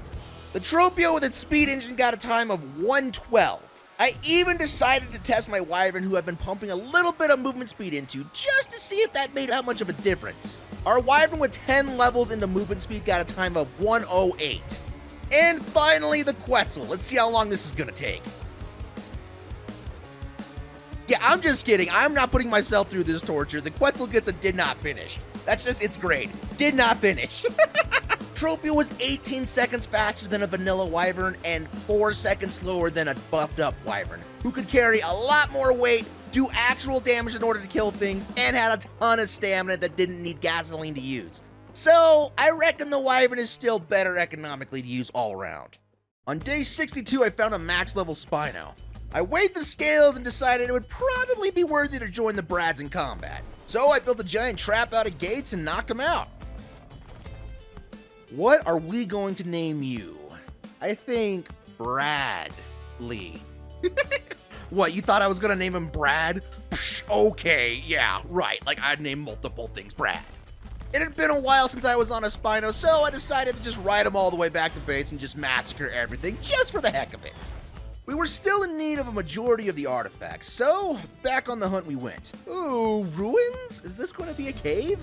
The Tropio with its speed engine got a time of 112. I even decided to test my wyvern, who I've been pumping a little bit of movement speed into, just to see if that made that much of a difference. Our wyvern with 10 levels into movement speed got a time of 108. And finally, the Quetzal. Let's see how long this is gonna take. Yeah, I'm just kidding. I'm not putting myself through this torture. The Quetzal gets a did not finish. That's just its grade. Did not finish. Trophy was 18 seconds faster than a vanilla wyvern and 4 seconds slower than a buffed up wyvern, who could carry a lot more weight, do actual damage in order to kill things, and had a ton of stamina that didn't need gasoline to use. So, I reckon the wyvern is still better economically to use all around. On day 62, I found a max level Spino. I weighed the scales and decided it would probably be worthy to join the Brads in combat. So I built a giant trap out of gates and knocked him out. What are we going to name you? I think Bradley. What, you thought I was gonna name him Brad? Psh, okay, yeah, right, like I'd name multiple things Brad. It had been a while since I was on a Spino, so I decided to just ride him all the way back to base and just massacre everything, just for the heck of it. We were still in need of a majority of the artifacts, so back on the hunt we went. Ooh, ruins? Is this going to be a cave?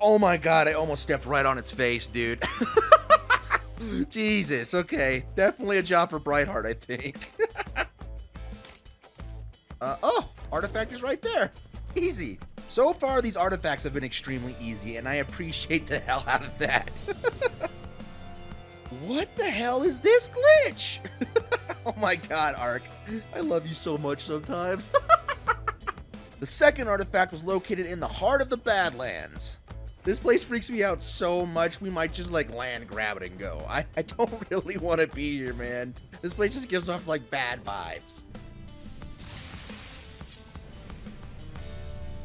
Oh my god, I almost stepped right on its face, dude. Jesus, okay. Definitely a job for Brightheart, I think. Oh, artifact is right there. Easy. So far, these artifacts have been extremely easy, and I appreciate the hell out of that. What the hell is this glitch? Oh my god, Ark. I love you so much sometimes. The second artifact was located in the heart of the Badlands. This place freaks me out so much, we might just like land, grab it, and go. I don't really want to be here, man. This place just gives off like bad vibes.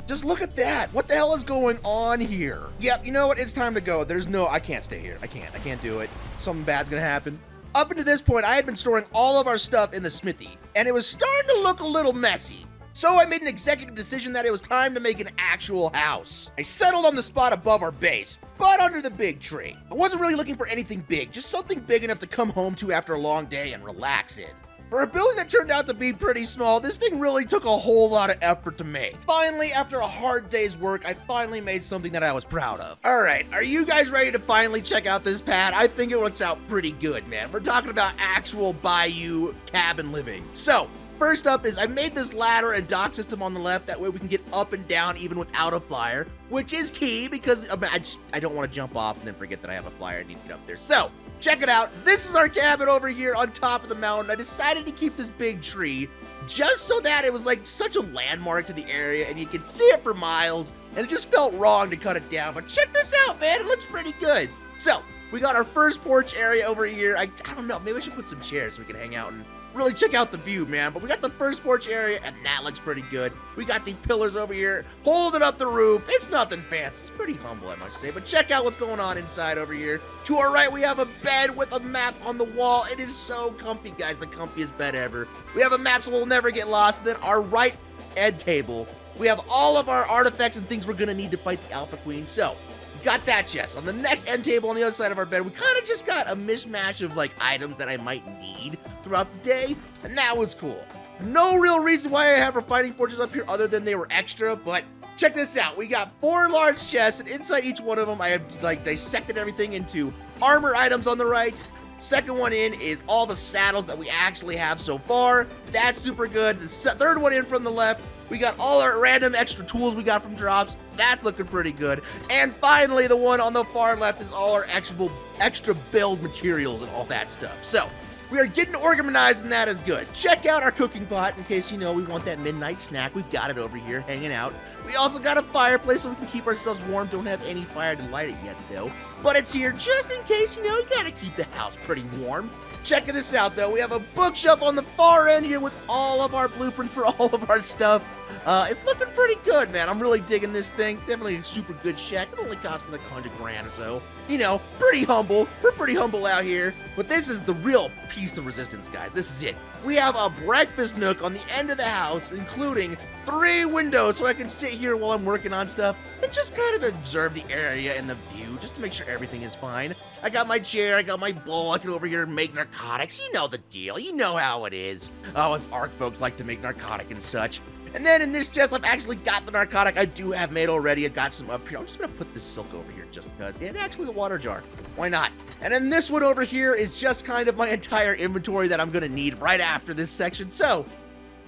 Just look at that. What the hell is going on here? Yep, you know what? It's time to go. I can't stay here. I can't do it. Something bad's gonna happen. Up until this point, I had been storing all of our stuff in the smithy, and it was starting to look a little messy. So I made an executive decision that it was time to make an actual house. I settled on the spot above our base, but under the big tree. I wasn't really looking for anything big, just something big enough to come home to after a long day and relax in. For a building that turned out to be pretty small, this thing really took a whole lot of effort to make. Finally, after a hard day's work, I finally made something that I was proud of. All right, are you guys ready to finally check out this pad? I think it works out pretty good, man. We're talking about actual bayou cabin living. So, first up is I made this ladder and dock system on the left. That way we can get up and down even without a flyer, which is key because I don't want to jump off and then forget that I have a flyer. I need to get up there. So, check it out. This is our cabin over here on top of the mountain. I decided to keep this big tree just so that it was like such a landmark to the area and you could see it for miles, and it just felt wrong to cut it down. But check this out, man. It looks pretty good. So, we got our first porch area over here. I don't know. Maybe I should put some chairs so we can hang out and really check out the view, man. But we got the first porch area, and that looks pretty good. We got these pillars over here holding up the roof. It's nothing fancy. It's pretty humble, I must say. But check out what's going on inside over here. To our right, we have a bed with a map on the wall. It is so comfy, guys. The comfiest bed ever. We have a map so we'll never get lost. Then our right end table, we have all of our artifacts and things we're going to need to fight the Alpha Queen. So, got that chest. On the next end table on the other side of our bed, we kind of just got a mishmash of like items that I might need throughout the day, and that was cool. No real reason why I have our fighting forges up here other than they were extra, but check this out. We got 4 large chests, and inside each one of them, I have like dissected everything into armor items on the right. Second one in is all the saddles that we actually have so far. That's super good. The third one in from the left, we got all our random extra tools we got from drops. That's looking pretty good. And finally, the one on the far left is all our extra build materials and all that stuff. So, we are getting organized, and that is good. Check out our cooking pot in case, you know, we want that midnight snack. We've got it over here hanging out. We also got a fireplace so we can keep ourselves warm. Don't have any fire to light it yet, though. But it's here just in case, you know, you gotta keep the house pretty warm. Check this out, though. We have a bookshelf on the far end here with all of our blueprints for all of our stuff. It's looking pretty good, man. I'm really digging this thing. Definitely a super good shack. It only cost me like 100 grand or so. You know, pretty humble. We're pretty humble out here. But this is the real piece of resistance, guys. This is it. We have a breakfast nook on the end of the house, including 3 windows so I can sit here while I'm working on stuff and just kind of observe the area and the views. just to make sure everything is fine. I got my chair, I got my bowl, I can over here make narcotics. You know the deal, you know how it is. Oh, us ARK folks like to make narcotic and such. And then in this chest, I've actually got the narcotic I do have made already. I've got some up here. I'm just gonna put this silk over here just because. And actually the water jar, why not? And then this one over here is just kind of my entire inventory that I'm gonna need right after this section. So,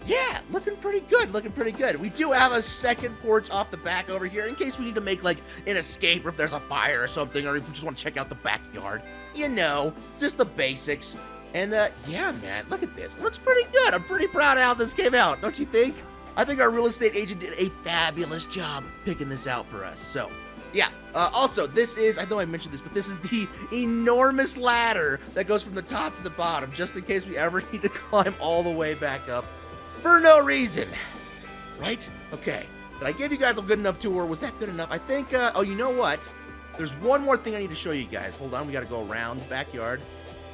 yeah, looking pretty good, looking pretty good. We do have a second porch off the back over here in case we need to make like an escape or if there's a fire or something, or if we just want to check out the backyard. You know, just the basics. And yeah, man, look at this. It looks pretty good. I'm pretty proud of how this came out, don't you think? I think our real estate agent did a fabulous job picking this out for us. So, yeah. Also, this is, I know I mentioned this, but this is the enormous ladder that goes from the top to the bottom, just in case we ever need to climb all the way back up for no reason. Right? Okay. Did I give you guys a good enough tour? Was that good enough? I think, oh, you know what? There's one more thing I need to show you guys. Hold on, we gotta go around the backyard.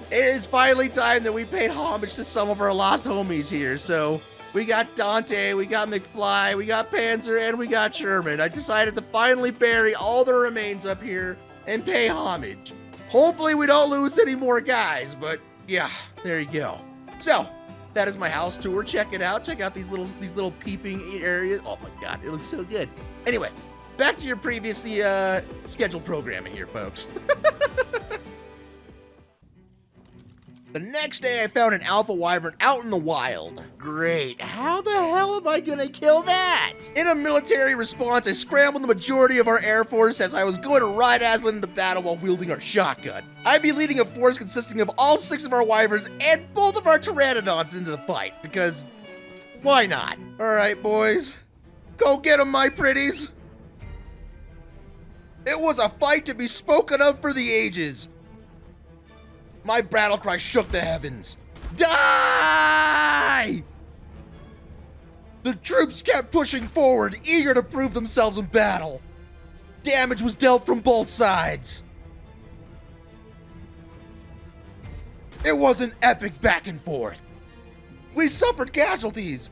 It is finally time that we paid homage to some of our lost homies here, so we got Dante, we got McFly, we got Panzer, and we got Sherman. I decided to finally bury all the remains up here and pay homage. Hopefully we don't lose any more guys, but yeah, there you go. So, that is my house tour. Check it out. Check out these little peeping areas. Oh my God, it looks so good. Anyway, back to your previously scheduled programming here, folks. The next day, I found an alpha wyvern out in the wild. Great. How the hell am I gonna kill that? In a military response, I scrambled the majority of our air force as I was going to ride Aslan into battle while wielding our shotgun. I'd be leading a force consisting of all 6 of our wyverns and both of our pteranodons into the fight, because why not? All right, boys. Go get them, my pretties. It was a fight to be spoken of for the ages. My battle cry shook the heavens. Die! The troops kept pushing forward, eager to prove themselves in battle. Damage was dealt from both sides. It was an epic back and forth. We suffered casualties.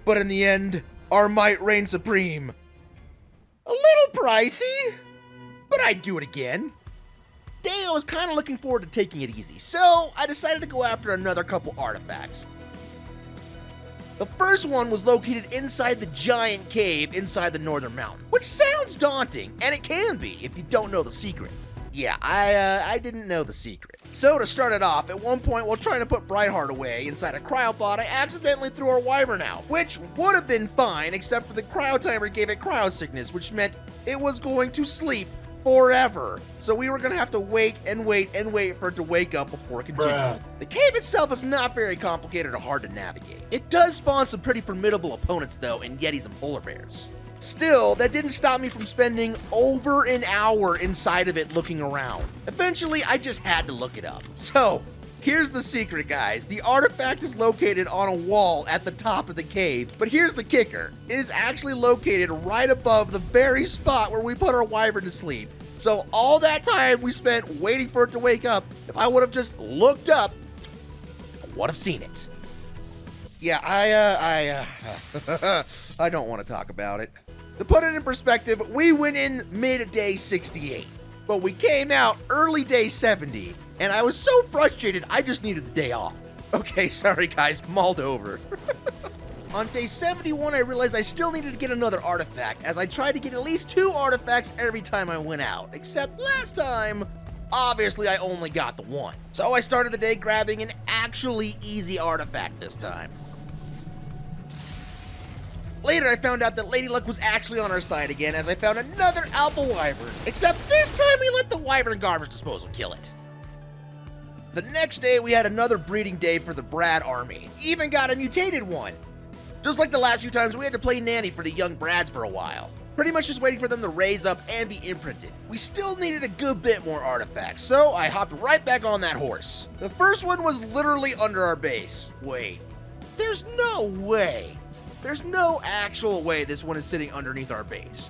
But in the end, our might reigned supreme. A little pricey, but I'd do it again. I was kind of looking forward to taking it easy, so I decided to go after another couple artifacts. The first one was located inside the giant cave inside the northern mountain, which sounds daunting, and it can be if you don't know the secret. Yeah, I didn't know the secret. So to start it off, at one point while trying to put Brightheart away inside a cryopod, I accidentally threw our wyvern out, which would have been fine except for the cryo timer gave it cryo sickness, which meant it was going to sleep forever. So we were gonna have to wait and wait and wait for it to wake up before continuing. The cave itself is not very complicated or hard to navigate. It does spawn some pretty formidable opponents though, and yetis and polar bears. Still, that didn't stop me from spending over an hour inside of it looking around. Eventually, I just had to look it up. So, here's the secret, guys. The artifact is located on a wall at the top of the cave, but here's the kicker. It is actually located right above the very spot where we put our wyvern to sleep. So all that time we spent waiting for it to wake up, if I would have just looked up, I would have seen it. Yeah, I don't want to talk about it. To put it in perspective, we went in mid-day 68, but we came out early day 70, and I was so frustrated I just needed the day off. Okay, sorry guys, mauled over. On day 71, I realized I still needed to get another artifact, as I tried to get at least 2 artifacts every time I went out, except last time, obviously I only got the 1. So I started the day grabbing an actually easy artifact this time. Later, I found out that Lady Luck was actually on our side again, as I found another alpha wyvern, except this time we let the wyvern garbage disposal kill it. The next day, we had another breeding day for the Brad army. Even got a mutated one. Just like the last few times, we had to play nanny for the young Brads for a while. Pretty much just waiting for them to raise up and be imprinted. We still needed a good bit more artifacts, so I hopped right back on that horse. The first one was literally under our base. Wait, there's no way. There's no actual way this one is sitting underneath our base.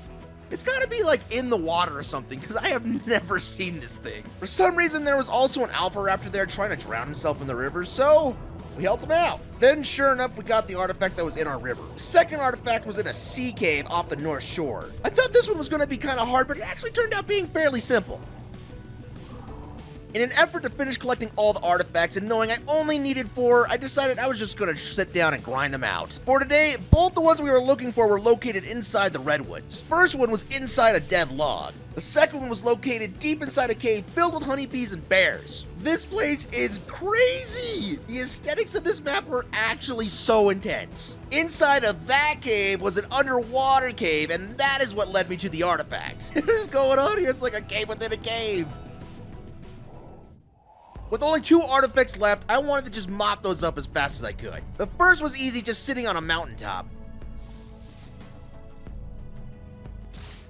It's gotta be like in the water or something, because I have never seen this thing. For some reason, there was also an alpha raptor there trying to drown himself in the river, so We helped them out. Then, sure enough, we got the artifact that was in our river. The second artifact was in a sea cave off the north shore. I thought this one was going to be kind of hard, but it actually turned out being fairly simple. In an effort to finish collecting all the artifacts and knowing I only needed 4, I decided I was just going to sit down and grind them out. For today, both the ones we were looking for were located inside the redwoods. First one was inside a dead log. The second one was located deep inside a cave filled with honeybees and bears. This place is crazy! The aesthetics of this map were actually so intense. Inside of that cave was an underwater cave, and that is what led me to the artifacts. What is going on here? It's like a cave within a cave. With only 2 artifacts left, I wanted to just mop those up as fast as I could. The first was easy, just sitting on a mountaintop.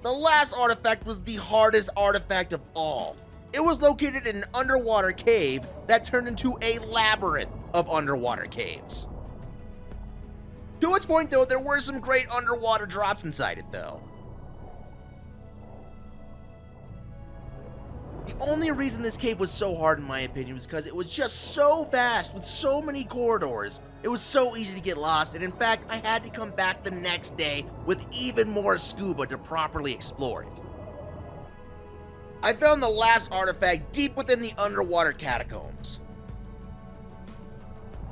The last artifact was the hardest artifact of all. It was located in an underwater cave that turned into a labyrinth of underwater caves. To its point though, there were some great underwater drops inside it though. The only reason this cave was so hard in my opinion was because it was just so vast with so many corridors. It was so easy to get lost, and in fact, I had to come back the next day with even more scuba to properly explore it. I found the last artifact deep within the underwater catacombs.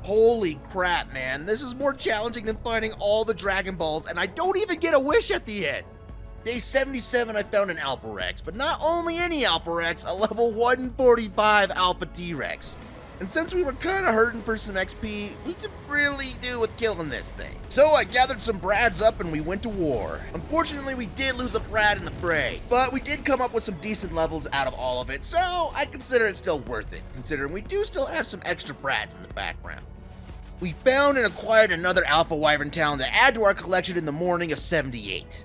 Holy crap, man, this is more challenging than finding all the Dragon Balls, and I don't even get a wish at the end. Day 77, I found an Alpha Rex, but not only any Alpha Rex, a level 145 Alpha T-Rex. And since we were kinda hurting for some XP, we could really do with killing this thing. So I gathered some Brads up and we went to war. Unfortunately, we did lose a Brad in the fray, but we did come up with some decent levels out of all of it, so I consider it still worth it, considering we do still have some extra Brads in the background. We found and acquired another Alpha Wyvern Talon to add to our collection in the morning of 78.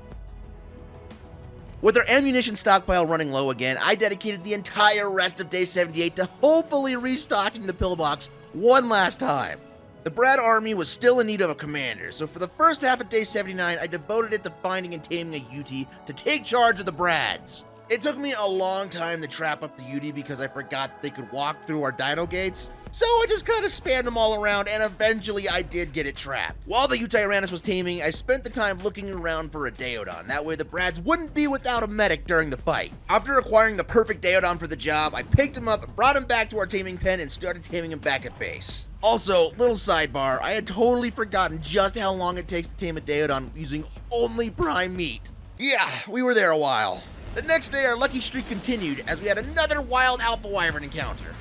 With our ammunition stockpile running low again, I dedicated the entire rest of day 78 to hopefully restocking the pillbox one last time. The Brad army was still in need of a commander, so for the first half of day 79, I devoted it to finding and taming a UT to take charge of the Brads. It took me a long time to trap up the UT because I forgot they could walk through our dino gates, so I just kind of spammed them all around, and eventually I did get it trapped. While the Utayrannus was taming, I spent the time looking around for a Daeodon. That way the Brads wouldn't be without a medic during the fight. After acquiring the perfect Daeodon for the job, I picked him up, brought him back to our taming pen, and started taming him back at base. Also, little sidebar, I had totally forgotten just how long it takes to tame a Daeodon using only prime meat. Yeah, we were there a while. The next day, our lucky streak continued as we had another wild Alpha Wyvern encounter.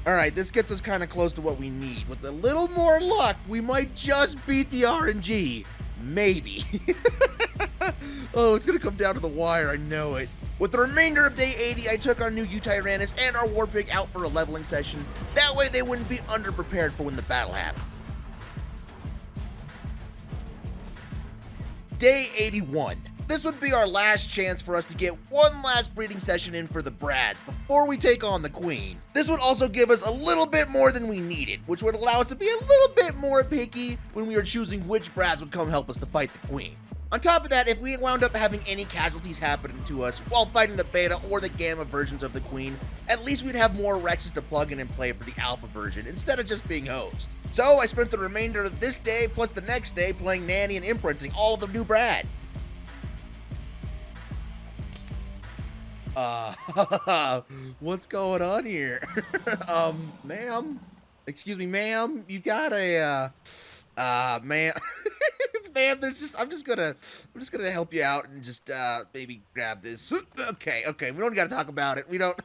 Alright, this gets us kind of close to what we need. With a little more luck, we might just beat the RNG. Maybe. Oh, it's gonna come down to the wire, I know it. With the remainder of day 80, I took our new Utayrannus and our Warpig out for a leveling session. That way they wouldn't be underprepared for when the battle happened. Day 81. This would be our last chance for us to get one last breeding session in for the Brads before we take on the Queen. This would also give us a little bit more than we needed, which would allow us to be a little bit more picky when we were choosing which Brads would come help us to fight the Queen. On top of that, if we wound up having any casualties happening to us while fighting the Beta or the Gamma versions of the Queen, at least we'd have more Rexes to plug in and play for the Alpha version instead of just being host. So I spent the remainder of this day plus the next day playing Nanny and imprinting all of the new Brad. What's going on here? Ma'am? Excuse me, ma'am? You got a, ma'am? Ma'am, I'm just gonna help you out and just, maybe grab this. Okay, we don't gotta talk about it. We don't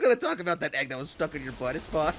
gotta talk about that egg that was stuck in your butt. It's fine.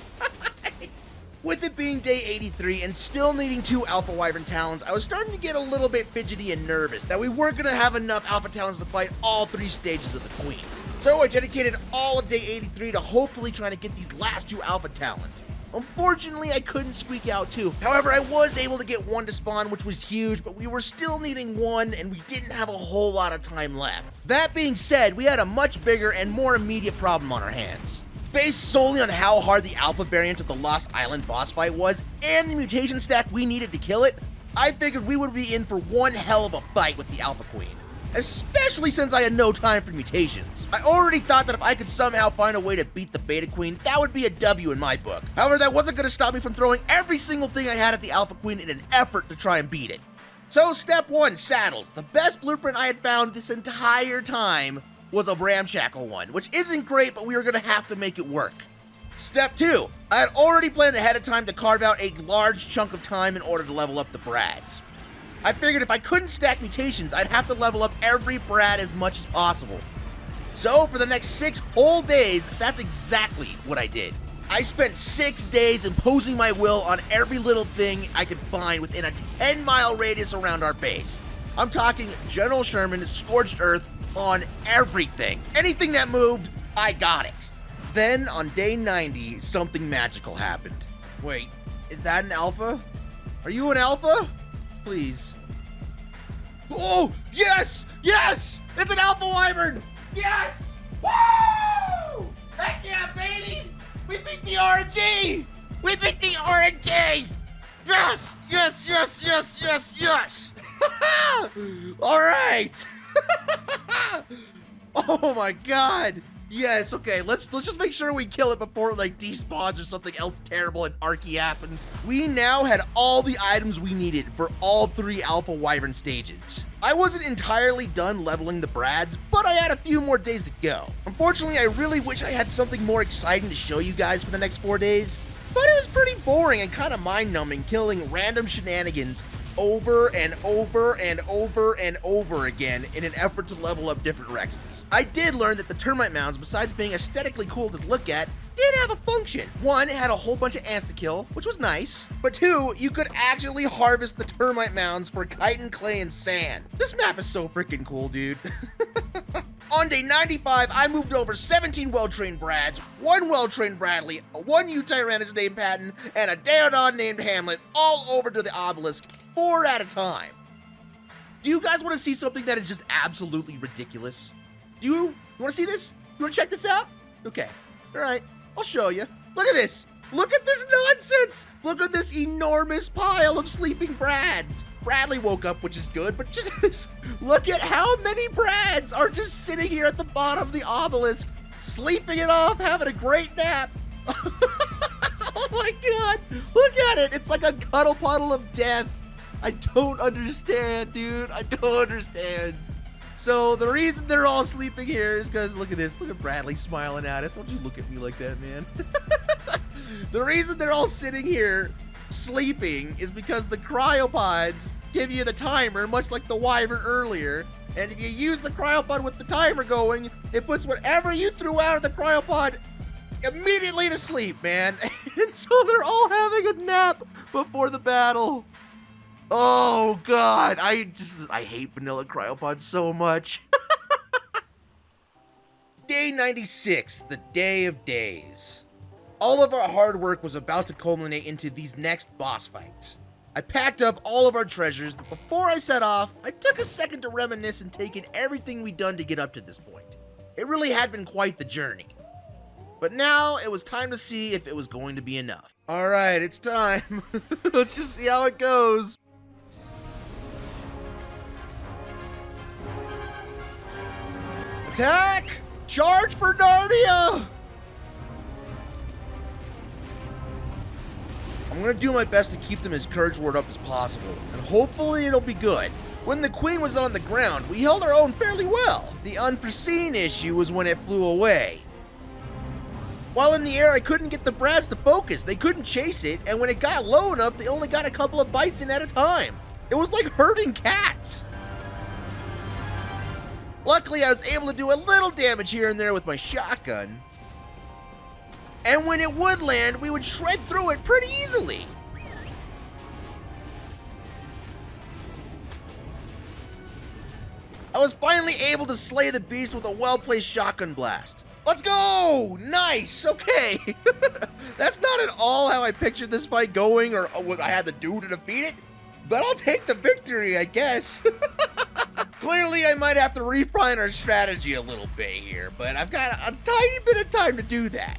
With it being day 83 and still needing 2 Alpha Wyvern Talons, I was starting to get a little bit fidgety and nervous that we weren't going to have enough Alpha Talons to fight all 3 stages of the Queen. So I dedicated all of day 83 to hopefully trying to get these last 2 Alpha Talons. Unfortunately, I couldn't squeak out 2. However, I was able to get 1 to spawn, which was huge, but we were still needing 1 and we didn't have a whole lot of time left. That being said, we had a much bigger and more immediate problem on our hands. Based solely on how hard the Alpha variant of the Lost Island boss fight was, and the mutation stack we needed to kill it, I figured we would be in for one hell of a fight with the Alpha Queen. especially since I had no time for mutations. I already thought that if I could somehow find a way to beat the Beta Queen, that would be a W in my book. However, that wasn't going to stop me from throwing every single thing I had at the Alpha Queen in an effort to try and beat it. So step 1, saddles. The best blueprint I had found this entire time was a ramshackle one, which isn't great, but we were going to have to make it work. Step 2, I had already planned ahead of time to carve out a large chunk of time in order to level up the Brads. I figured if I couldn't stack mutations, I'd have to level up every Brad as much as possible. So for the next 6 whole days, that's exactly what I did. I spent 6 days imposing my will on every little thing I could find within a 10-mile radius around our base. I'm talking General Sherman, Scorched Earth, on everything. Anything that moved, I got it. Then on day 90, something magical happened. Wait, is that an alpha? Are you an alpha? Please. Oh, yes! Yes! It's an alpha wyvern! Yes! Woo! Heck yeah, baby! We beat the RNG! We beat the RNG! Yes! Yes, yes, yes, yes, yes! All right! Oh my god! Yes, okay, let's just make sure we kill it before it like despawns or something else terrible and arky happens. We now had all the items we needed for all 3 Alpha Wyvern stages. I wasn't entirely done leveling the Brads, but I had a few more days to go. Unfortunately, I really wish I had something more exciting to show you guys for the next 4 days, but it was pretty boring and kind of mind-numbing killing random shenanigans over and over and over and over again in an effort to level up different Rexes. I did learn that the termite mounds, besides being aesthetically cool to look at, did have a function. 1, it had a whole bunch of ants to kill, which was nice. But 2, you could actually harvest the termite mounds for chitin, clay, and sand. This map is so freaking cool, dude. On day 95, I moved over 17 well-trained Brads, 1 well-trained Bradley, 1 U-Tyrannus named Patton, and a Daredon named Hamlet, all over to the obelisk, 4 at a time. Do you guys want to see something that is just absolutely ridiculous? Do you want to see this? You want to check this out? Okay, all right, I'll show you. Look at this. Look at this nonsense. Look at this enormous pile of sleeping Brads. Bradley woke up, which is good, but just look at how many Brads are just sitting here at the bottom of the obelisk, sleeping it off, having a great nap. Oh my god, look at it. It's like a cuddle puddle of death. I don't understand, dude. I don't understand. So the reason they're all sleeping here is because, look at this. Look at Bradley smiling at us. Don't you look at me like that, man. The reason they're all sitting here sleeping is because the cryopods give you the timer, much like the wyvern earlier. And if you use the cryopod with the timer going, it puts whatever you threw out of the cryopod immediately to sleep, man. And so they're all having a nap before the battle. Oh god, I hate vanilla cryopods so much. Day 96, the day of days. All of our hard work was about to culminate into these next boss fights. I packed up all of our treasures, but before I set off, I took a second to reminisce and take in everything we'd done to get up to this point. It really had been quite the journey. But now it was time to see if it was going to be enough. Alright, it's time. Let's just see how it goes. Attack! Charge for Narnia! I'm gonna do my best to keep them as courage ward up as possible, and hopefully it'll be good. When the queen was on the ground, we held our own fairly well. The unforeseen issue was when it flew away. While in the air, I couldn't get the Brads to focus. They couldn't chase it, and when it got low enough, they only got a couple of bites in at a time. It was like herding cats. Luckily, I was able to do a little damage here and there with my shotgun. And when it would land, we would shred through it pretty easily. I was finally able to slay the beast with a well-placed shotgun blast. Let's go! Nice, okay. That's not at all how I pictured this fight going or what I had to do to defeat it, but I'll take the victory, I guess. Clearly, I might have to refine our strategy a little bit here, but I've got a tiny bit of time to do that.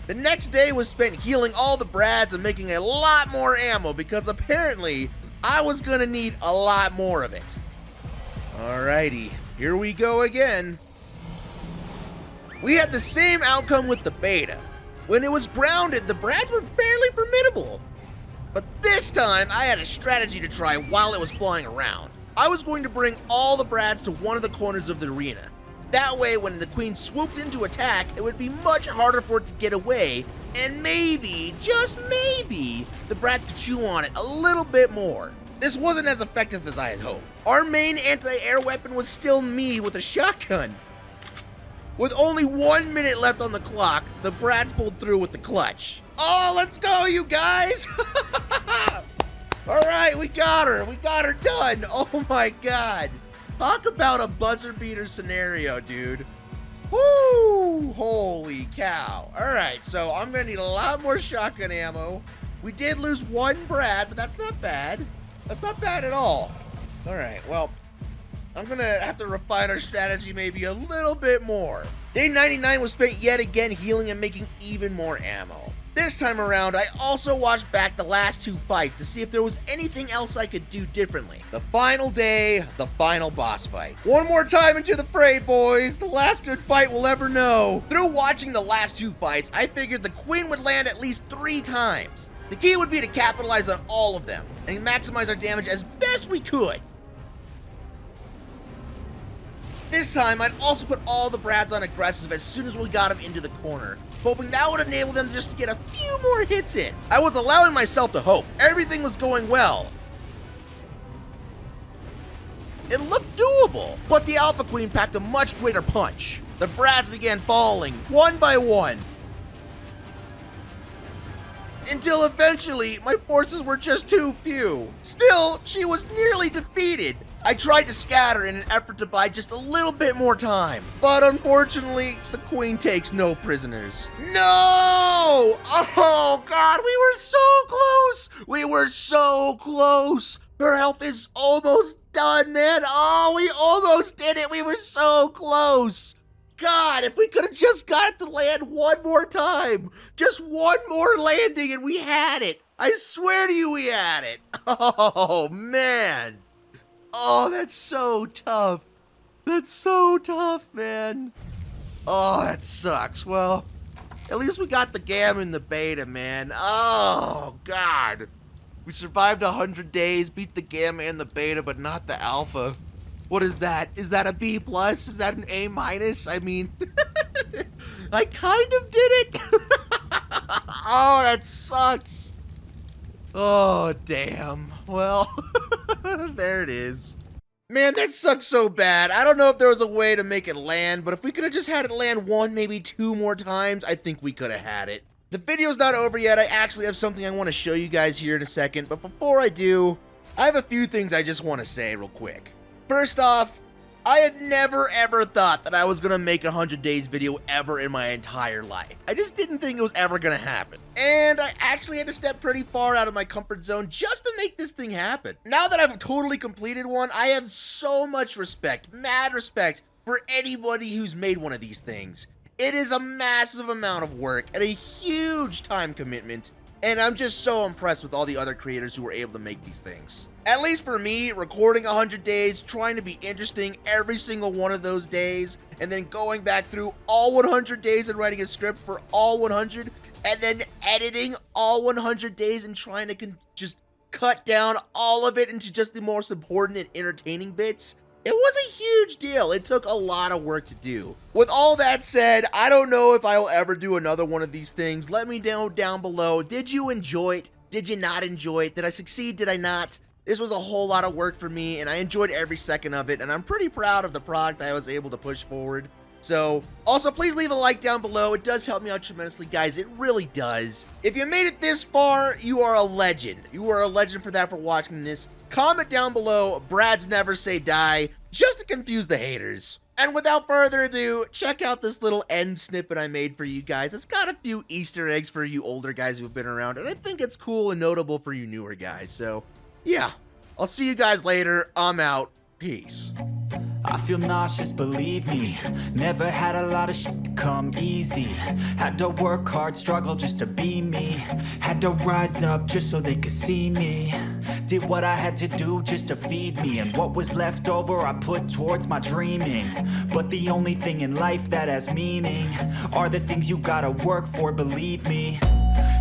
The next day was spent healing all the Brads and making a lot more ammo because apparently I was gonna need a lot more of it. Alrighty, here we go again. We had the same outcome with the beta. When it was grounded, the brads were fairly formidable. But this time, I had a strategy to try while it was flying around. I was going to bring all the brads to one of the corners of the arena. That way, when the queen swooped in to attack, it would be much harder for it to get away, and maybe, just maybe, the brads could chew on it a little bit more. This wasn't as effective as I had hoped. Our main anti-air weapon was still me with a shotgun. With only 1 minute left on the clock, the brads pulled through with the clutch. Oh, let's go, you guys! All right, we got her. We got her done. Oh my God. Talk about a buzzer beater scenario, dude. Woo! Holy cow. All right, so I'm gonna need a lot more shotgun ammo. We did lose one brad, but that's not bad. That's not bad at all. All right, well, I'm gonna have to refine our strategy maybe a little bit more. Day 99 was spent yet again healing and making even more ammo. This time around, I also watched back the last 2 fights to see if there was anything else I could do differently. The final day, the final boss fight. One more time into the fray, boys. The last good fight we'll ever know. Through watching the last 2 fights, I figured the queen would land at least 3 times. The key would be to capitalize on all of them and maximize our damage as best we could. This time, I'd also put all the brads on aggressive as soon as we got them into the corner, hoping that would enable them just to get a few more hits in. I was allowing myself to hope. Everything was going well. It looked doable, but the Alpha Queen packed a much greater punch. The brads began falling, one by one, until eventually, my forces were just too few. Still, she was nearly defeated. I tried to scatter in an effort to buy just a little bit more time, but unfortunately, the queen takes no prisoners. No! Oh God, we were so close! We were so close! Her health is almost done, man! Oh, we almost did it! We were so close! God, if we could have just got it to land one more time! Just one more landing and we had it! I swear to you we had it! Oh, man! Oh, that's so tough. That's so tough, man. Oh, that sucks. Well, at least we got the gam in the beta, man. Oh, God. We survived 100 days, beat the gamma and the beta, but not the alpha. What is that? Is that a B+? Is that an A-? I mean, I kind of did it. Oh, that sucks. Oh, damn. Well, there it is. Man, that sucks so bad. I don't know if there was a way to make it land, but if we could have just had it land 1, maybe 2 more times, I think we could have had it. The video's not over yet. I actually have something I want to show you guys here in a second, but before I do, I have a few things I just want to say real quick. First off, I had never ever thought that I was gonna make a 100 days video ever in my entire life. I just didn't think it was ever gonna happen. And I actually had to step pretty far out of my comfort zone just to make this thing happen. Now that I've totally completed one, I have so much respect, mad respect, for anybody who's made one of these things. It is a massive amount of work and a huge time commitment, and I'm just so impressed with all the other creators who were able to make these things. At least for me, recording 100 days, trying to be interesting every single one of those days, and then going back through all 100 days and writing a script for all 100, and then editing all 100 days and trying to just cut down all of it into just the most important and entertaining bits. It was a huge deal. It took a lot of work to do. With all that said, I don't know if I will ever do another one of these things. Let me know down below. Did you enjoy it? Did you not enjoy it? Did I succeed? Did I not? This was a whole lot of work for me, and I enjoyed every second of it, and I'm pretty proud of the product I was able to push forward. So, also, please leave a like down below. It does help me out tremendously, guys. It really does. If you made it this far, you are a legend. You are a legend for that, for watching this. Comment down below, Brads never say die, just to confuse the haters. And without further ado, check out this little end snippet I made for you guys. It's got a few Easter eggs for you older guys who've been around, and I think it's cool and notable for you newer guys. So, yeah, I'll see you guys later. I'm out. Peace. I feel nauseous, believe me. Never had a lot of shit come easy. Had to work hard, struggle just to be me. Had to rise up just so they could see me. Did what I had to do just to feed me, and what was left over I put towards my dreaming. But the only thing in life that has meaning are the things you gotta work for, believe me.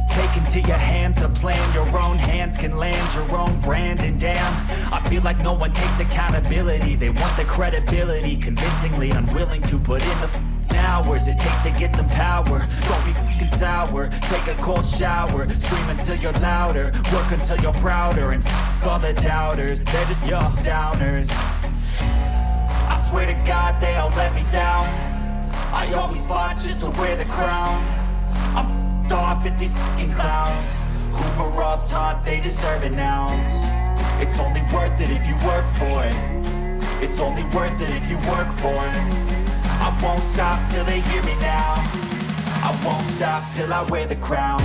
Take into your hands a plan, your own hands can land your own brand. And damn, I feel like no one takes accountability. They want the credibility, convincingly unwilling to put in the hours it takes to get some power. Don't be f***ing sour, take a cold shower, scream until you're louder, work until you're prouder, and f*** all the doubters, they're just your downers. I swear to God they all let me down. I always fought just to wear the crown. I'm f***ed off at these f***ing clowns who were all taught they deserve an ounce. It's only worth it if you work for it. It's only worth it if you work for it. I won't stop till they hear me now. I won't stop till I wear the crown.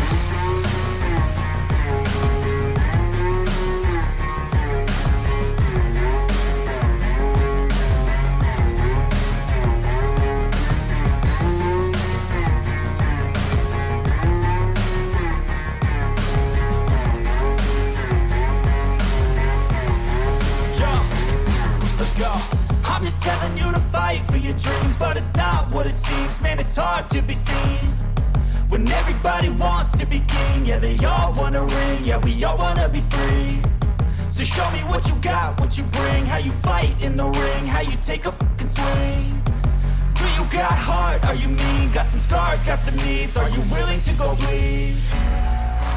Let's go. I'm just telling you to fight for your dreams, but it's not what it seems. Man, it's hard to be seen when everybody wants to be king. Yeah, they all wanna ring, yeah, we all wanna be free. So show me what you got, what you bring, how you fight in the ring, how you take a fucking swing. Do you got heart, are you mean? Got some scars, got some needs, are you willing to go bleed?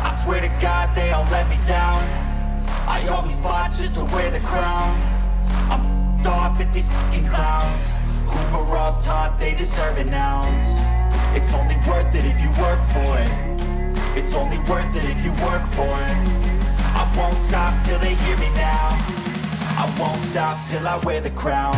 I swear to God they all let me down. I always fought just to wear the crown. I'm off at these fucking clowns who were all taught they deserve an ounce. It's only worth it if you work for it. It's only worth it if you work for it. I won't stop till they hear me now. I won't stop till I wear the crown.